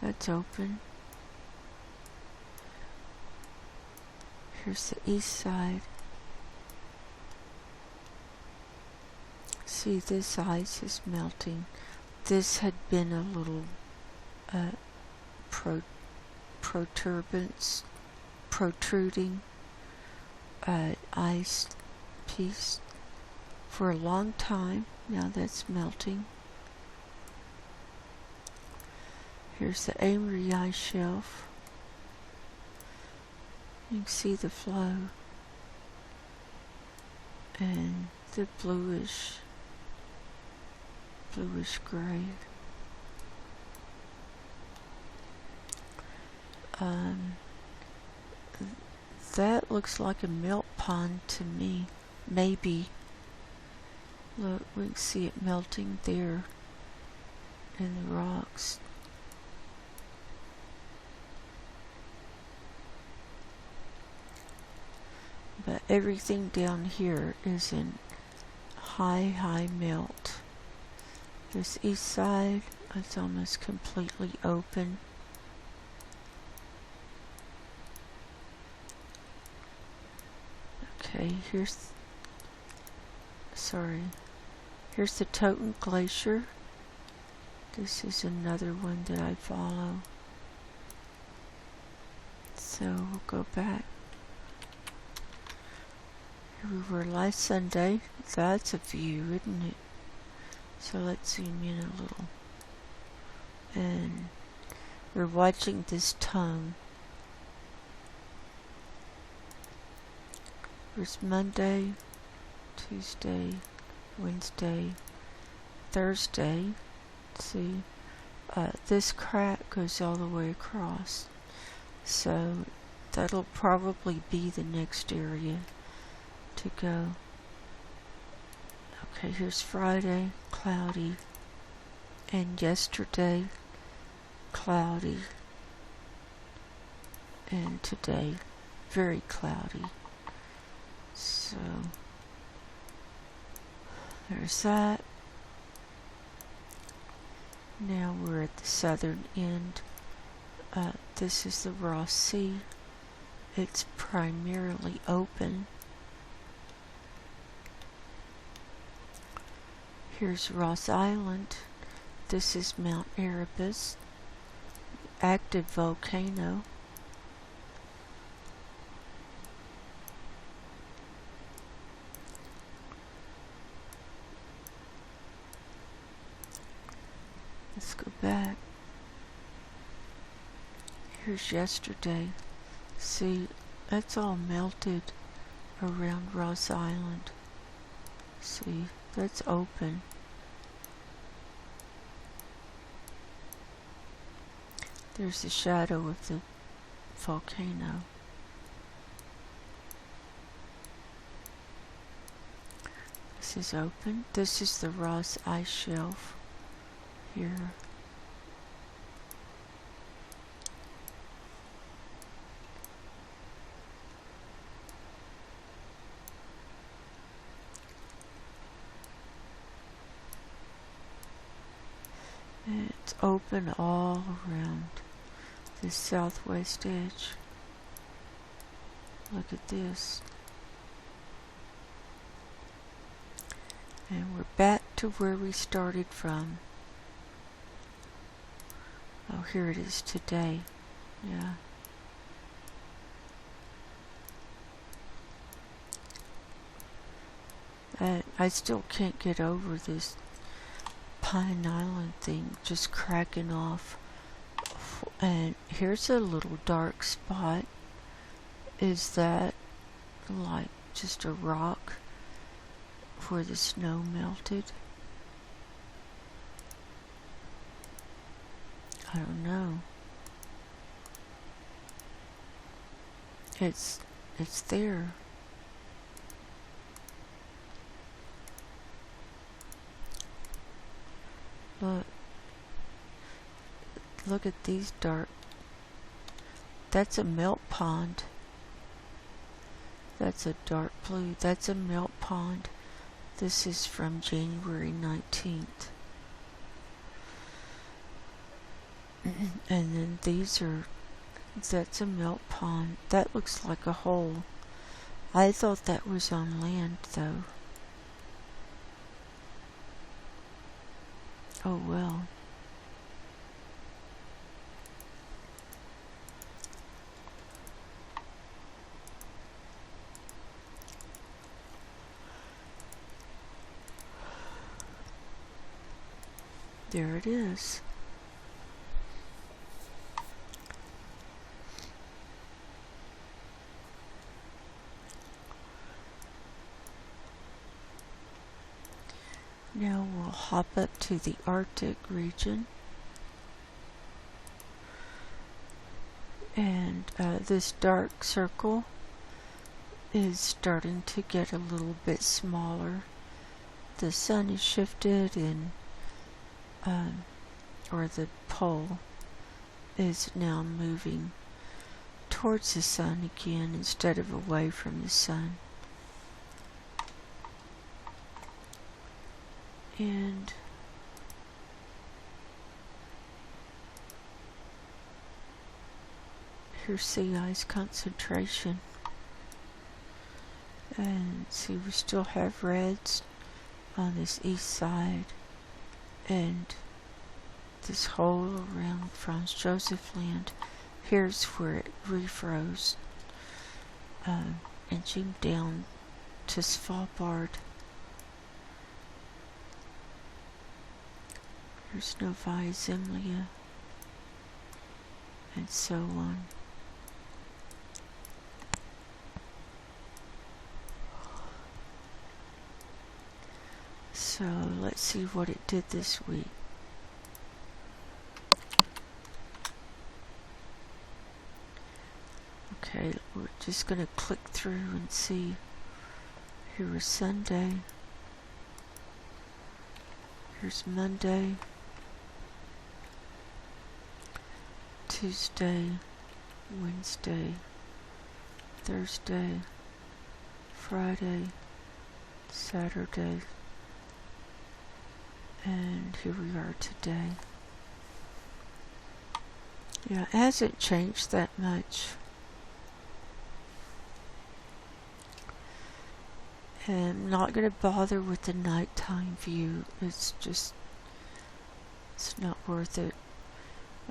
Speaker 1: That's open. Here's the east side. See, this ice is melting. This had been a little protruding ice piece for a long time. Now that's melting. Here's the Climate Ice Shelf. You can see the flow and the bluish gray. That looks like a melt pond to me. Maybe. Look, we can see it melting there in the rocks. But everything down here is in high melt. This east side is almost completely open. Okay, here's the Totten Glacier. This is another one that I follow. So we'll go back. Here we were last Sunday. That's a view, isn't it? So let's zoom in a little. And we're watching this tongue. There's Monday, Tuesday, Wednesday, Thursday. See, this crack goes all the way across. So that'll probably be the next area to go. Okay, here's Friday, cloudy, and yesterday, cloudy, and today, very cloudy. So there's that. Now we're at the southern end. This is the Ross Sea. It's primarily open. Here's Ross Island. This is Mount Erebus, active volcano. Let's go back. Here's yesterday. See, that's all melted around Ross Island. See, that's open. There's the shadow of the volcano. This is open. This is the Ross Ice Shelf here. And it's open all around the southwest edge. Look at this. And we're back to where we started from. Oh, here it is today. Yeah. I still can't get over this Pine Island thing just cracking off. And here's a little dark spot. Is that like just a rock where the snow melted? I don't know. It's there. Look at these dark. That's a melt pond. That's a dark blue. That's a melt pond. This is from January 19th. And then that's a melt pond. That looks like a hole. I thought that was on land though. Oh well. There it is. Now we'll hop up to the Arctic region. And this dark circle is starting to get a little bit smaller. The sun is shifted and or the pole is now moving towards the sun again instead of away from the sun. And here's sea ice concentration. And see, we still have reds on this east side, and this whole around Franz Josef Land. Here's where it refroze and came down to Svalbard. Here's Novaya Zemlya, and so on. So let's see what it did this week. Okay, we're just going to click through and see. Here was Sunday. Here's Monday. Tuesday. Wednesday. Thursday. Friday. Saturday. And here we are today. Yeah, it hasn't changed that much. And I'm not going to bother with the nighttime view. It's not worth it.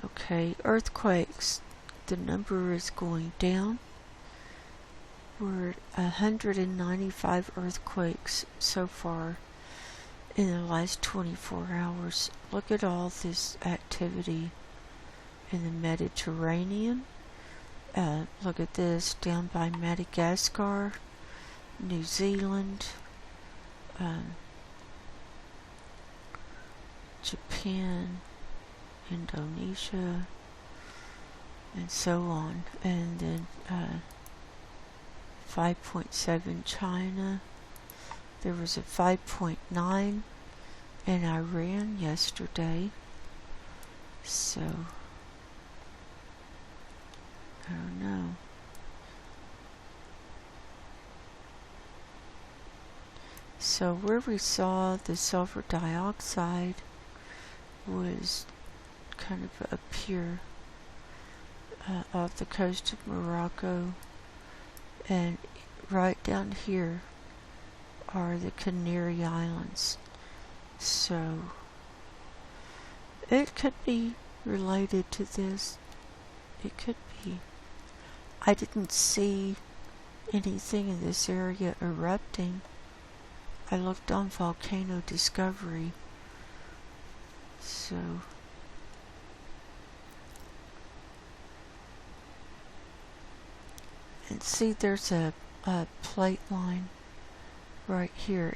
Speaker 1: Okay, earthquakes. The number is going down. We're at 195 earthquakes so far in the last 24 hours. Look at all this activity in the Mediterranean. Look at this down by Madagascar, New Zealand, Japan, Indonesia, and so on. And then 5.7 China. There was a 5.9 in Iran yesterday. So I don't know. So where we saw the sulfur dioxide was kind of up here off the coast of Morocco, and right down here are the Canary Islands. So it could be related to this. It could be. I didn't see anything in this area erupting. I looked on Volcano Discovery. So and see, there's a plate line right here.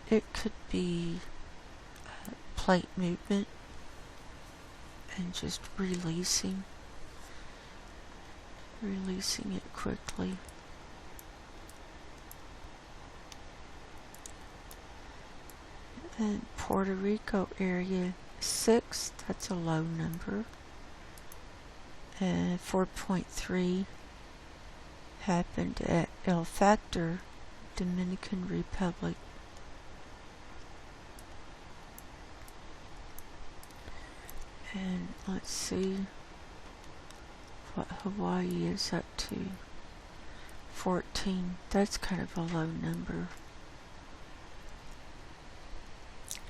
Speaker 1: It could be plate movement and just releasing it quickly. And Puerto Rico area 6, that's a low number. And 4.3 happened at El Factor, Dominican Republic. And let's see what Hawaii is up to. 14, that's kind of a low number.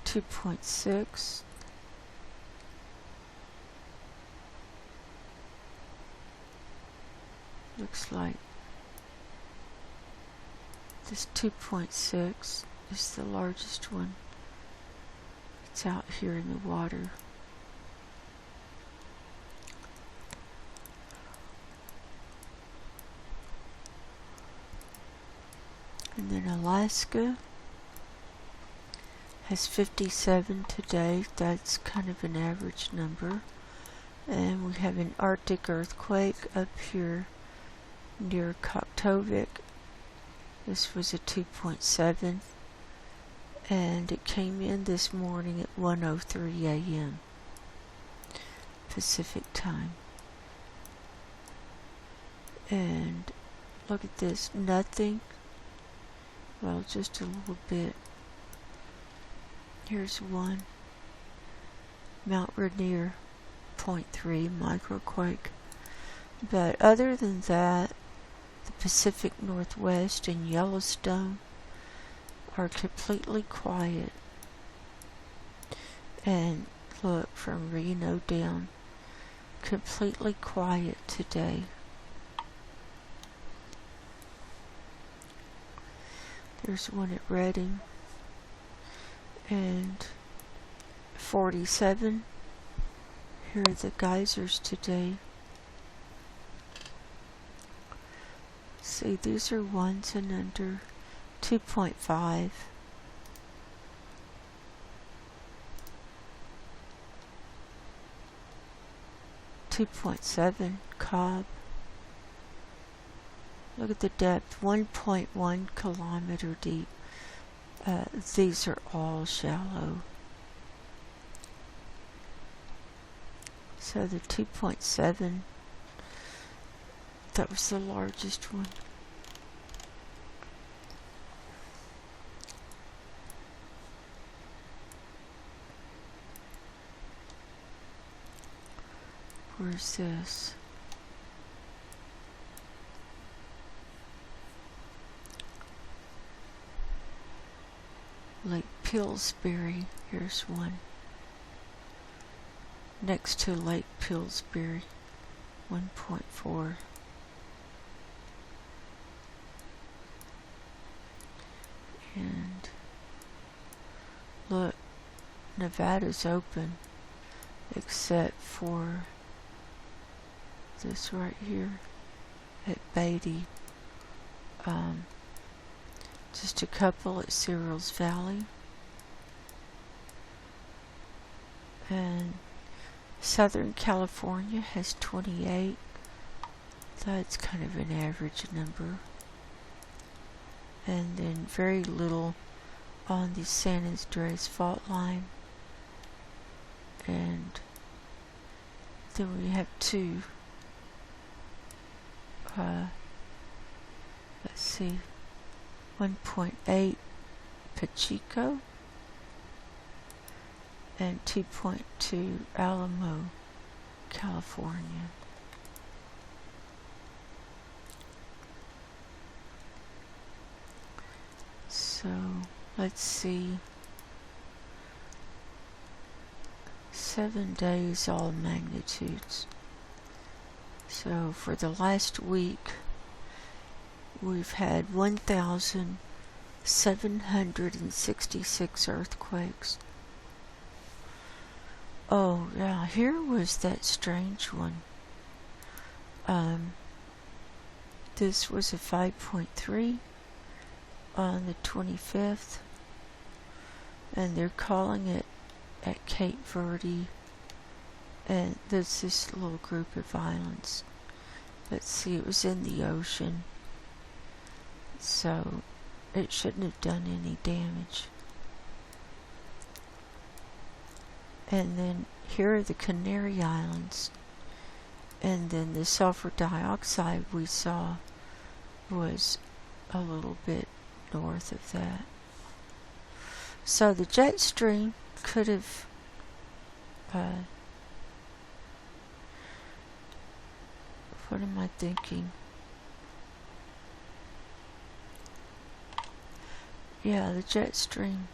Speaker 1: 2.6. Looks like this 2.6 is the largest one. It's out here in the water. And then Alaska has 57 today. That's kind of an average number. And we have an Arctic earthquake up here near Koktovik. This was a 2.7, and it came in this morning at 1:03 a.m. Pacific time. And look at this, nothing. Well, just a little bit. Here's one. Mount Rainier, 0.3 microquake. But other than that, the Pacific Northwest and Yellowstone are completely quiet. And look, from Reno down, completely quiet today. There's one at Redding. And 47. Here are the geysers today. See, these are ones and under. 2.5. .7 Cobb. Look at the depth, 1.1 kilometer deep. These are all shallow. So the 2.7, that was the largest one. Where's this? Lake Pillsbury, here's one. Next to Lake Pillsbury, 1.4. And look, Nevada's open, except for this right here at Beatty. Just a couple at Cyril's Valley. And Southern California has 28. That's kind of an average number. And then very little on the San Andreas fault line. And then we have two. Let's see. 1.8 Pacheco and 2.2 Alamo, California. So let's see. 7 days, all magnitudes. So for the last week, we've had 1,000 766 earthquakes. Oh yeah, here was that strange one. This was a 5.3 on the 25th, and they're calling it at Cape Verde, and there's this little group of islands. Let's see, it was in the ocean, so it shouldn't have done any damage. And then here are the Canary Islands, and then the sulfur dioxide we saw was a little bit north of that. So the jet stream could have what am I thinking? Yeah, the jet stream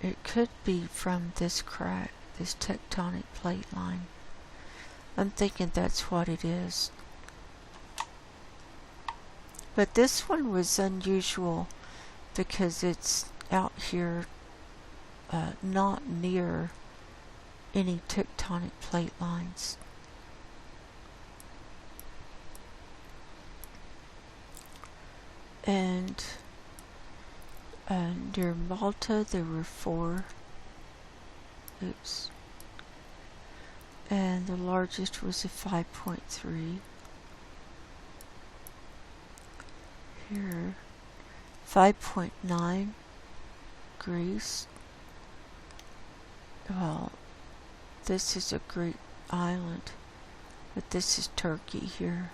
Speaker 1: it could be from this crack, this tectonic plate line. I'm thinking that's what it is. But this one was unusual because it's out here not near any tectonic plate lines. And near Malta there were 4. Oops. And the largest was a 5.3. Here, 5.9, Greece. Well, this is a Greek island, but this is Turkey here.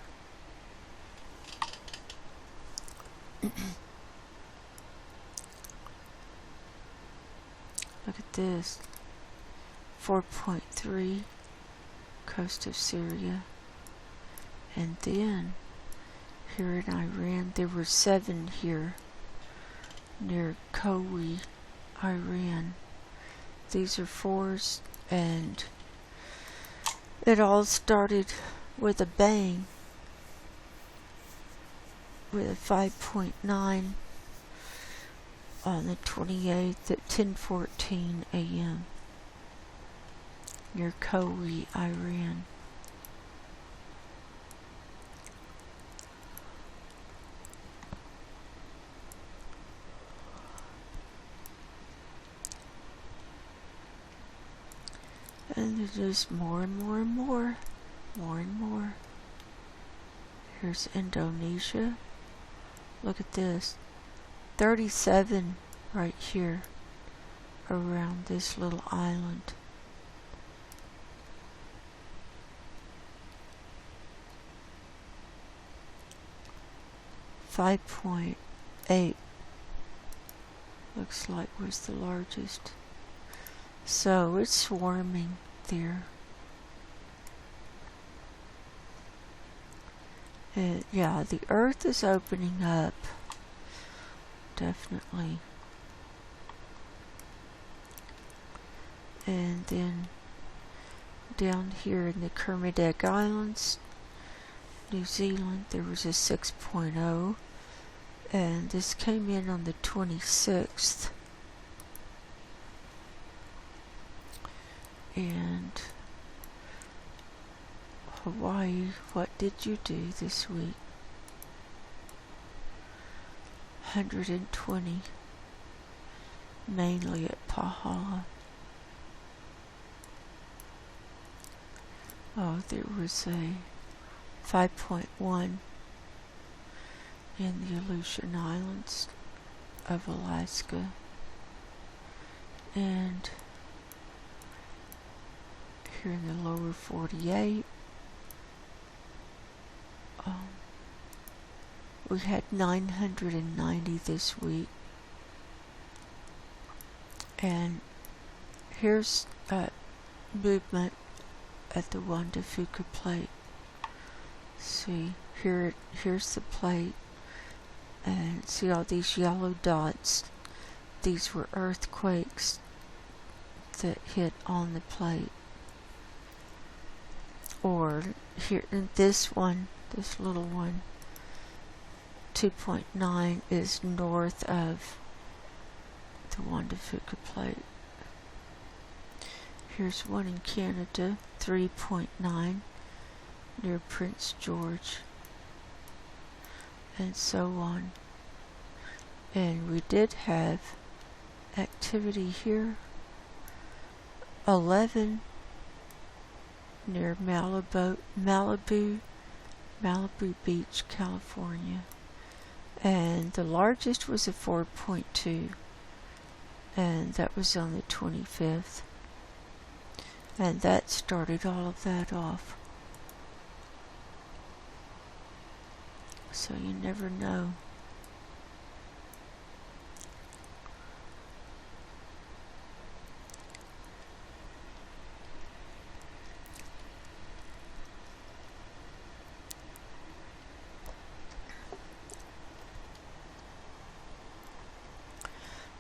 Speaker 1: Look at this, 4.3, coast of Syria. And then here in Iran, there were 7 here near Kowi, Iran. These are 4s, and it all started with a bang with a 5.9 on the 28th at 10:14 a.m. near Kowi, Iran. And there's just more and more and more, more and more. Here's Indonesia. Look at this. 37 right here around this little island. .8 looks like was the largest. So it's swarming there. Yeah, the earth is opening up. Definitely. And then down here in the Kermadec Islands, New Zealand, there was a 6.0, and this came in on the 26th. And Hawaii, what did you do this week? 120, mainly at Pahala. Oh, there was a 5.1 in the Aleutian Islands of Alaska. And here in the lower 48, we had 990 this week. And here's movement at the Juan de Fuca plate. See, here's the plate, and see all these yellow dots? These were earthquakes that hit on the plate. Or here in this one, this little one, 2.9 is north of the Juan de Fuca Plate. Here's one in Canada, 3.9, near Prince George, and so on. And we did have activity here, 11 near Malibu Beach, California. And the largest was a 4.2, and that was on the 25th. And that started all of that off. So you never know.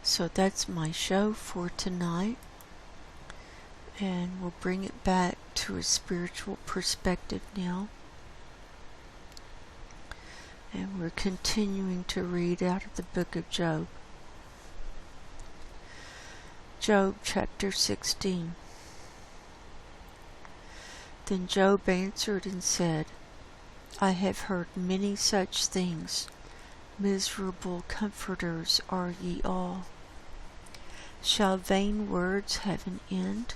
Speaker 1: So that's my show for tonight, and we'll bring it back to a spiritual perspective now. And we're continuing to read out of the book of Job. Job chapter 16. Then Job answered and said, I have heard many such things. Miserable comforters are ye all. Shall vain words have an end?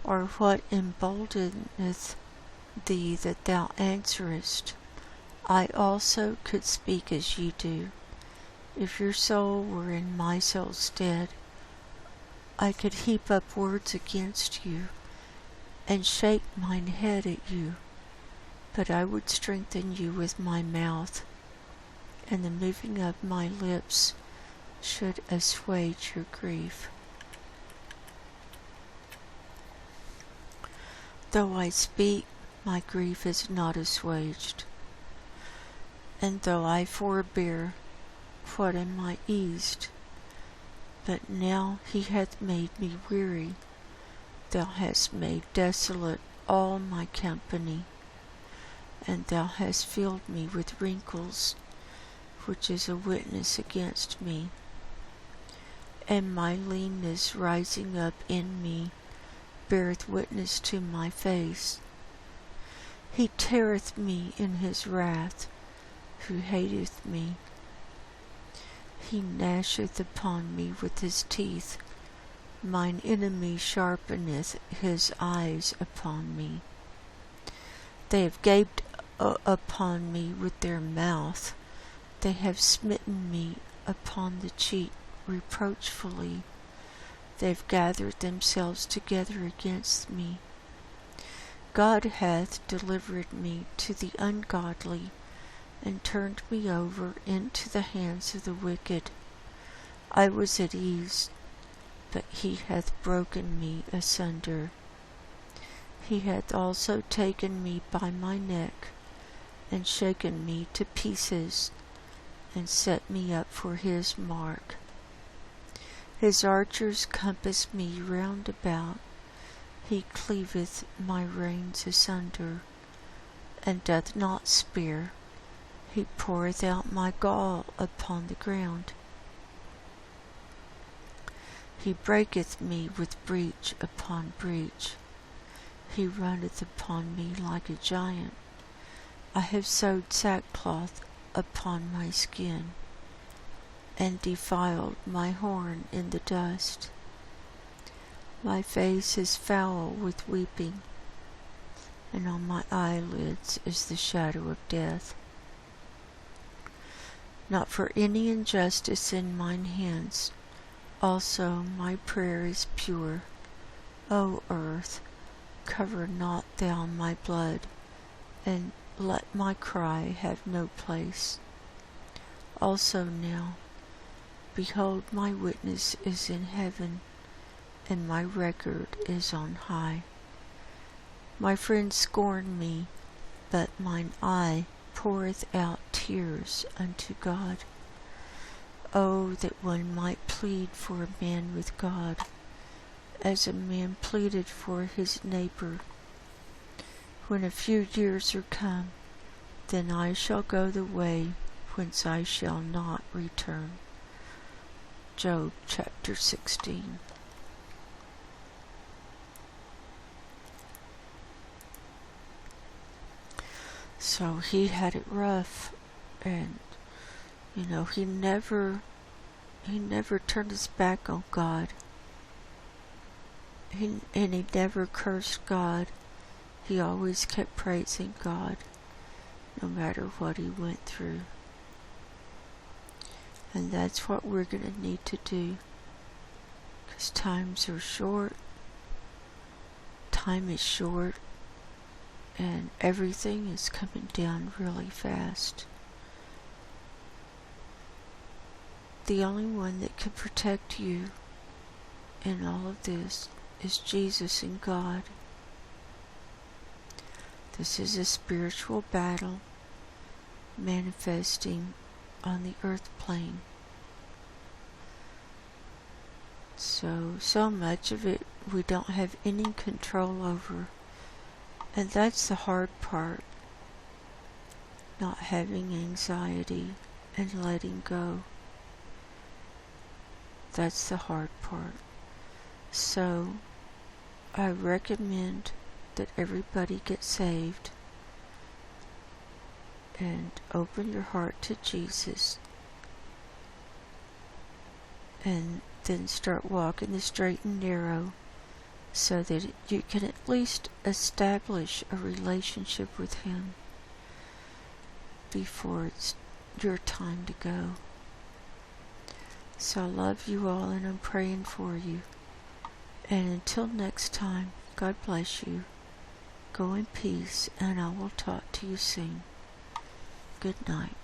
Speaker 1: Or what emboldeneth thee that thou answerest? I also could speak as ye do. If your soul were in my soul's stead, I could heap up words against you, and shake mine head at you. But I would strengthen you with my mouth, and the moving of my lips should assuage your grief. Though I speak, my grief is not assuaged. And though I forbear, what am I eased? But now he hath made me weary. Thou hast made desolate all my company, and thou hast filled me with wrinkles, which is a witness against me. And my leanness rising up in me beareth witness to my face. He teareth me in his wrath, who hateth me. He gnasheth upon me with his teeth. Mine enemy sharpeneth his eyes upon me. They have gaped upon me with their mouth. They have smitten me upon the cheek reproachfully. They have gathered themselves together against me. God hath delivered me to the ungodly, and turned me over into the hands of the wicked. I was at ease, but he hath broken me asunder. He hath also taken me by my neck, and shaken me to pieces, and set me up for his mark. His archers compass me round about. He cleaveth my reins asunder, and doth not spare. He poureth out my gall upon the ground. He breaketh me with breach upon breach. He runneth upon me like a giant. I have sewed sackcloth upon my skin, and defiled my horn in the dust. My face is foul with weeping, and on my eyelids is the shadow of death. Not for any injustice in mine hands, also my prayer is pure. O earth, cover not thou my blood, and let my cry have no place. Also now, behold, my witness is in heaven, and my record is on high. My friends scorn me, but mine eye poureth out tears unto God. Oh, that one might plead for a man with God, as a man pleaded for his neighbor. When a few years are come, then I shall go the way whence I shall not return. Job chapter 16. So he had it rough, and he never turned his back on God. And he never cursed God. He always kept praising God, no matter what he went through. And that's what we're going to need to do, because times are short. Time is short, and everything is coming down really fast. The only one that can protect you in all of this is Jesus and God. This is a spiritual battle manifesting on the earth plane. So much of it we don't have any control over. And that's the hard part. Not having anxiety and letting go. That's the hard part. So I recommend that everybody get saved and open your heart to Jesus, and then start walking the straight and narrow, so that you can at least establish a relationship with Him before it's your time to go. So I love you all, and I'm praying for you. And until next time, God bless you. Go in peace, and I will talk to you soon. Good night.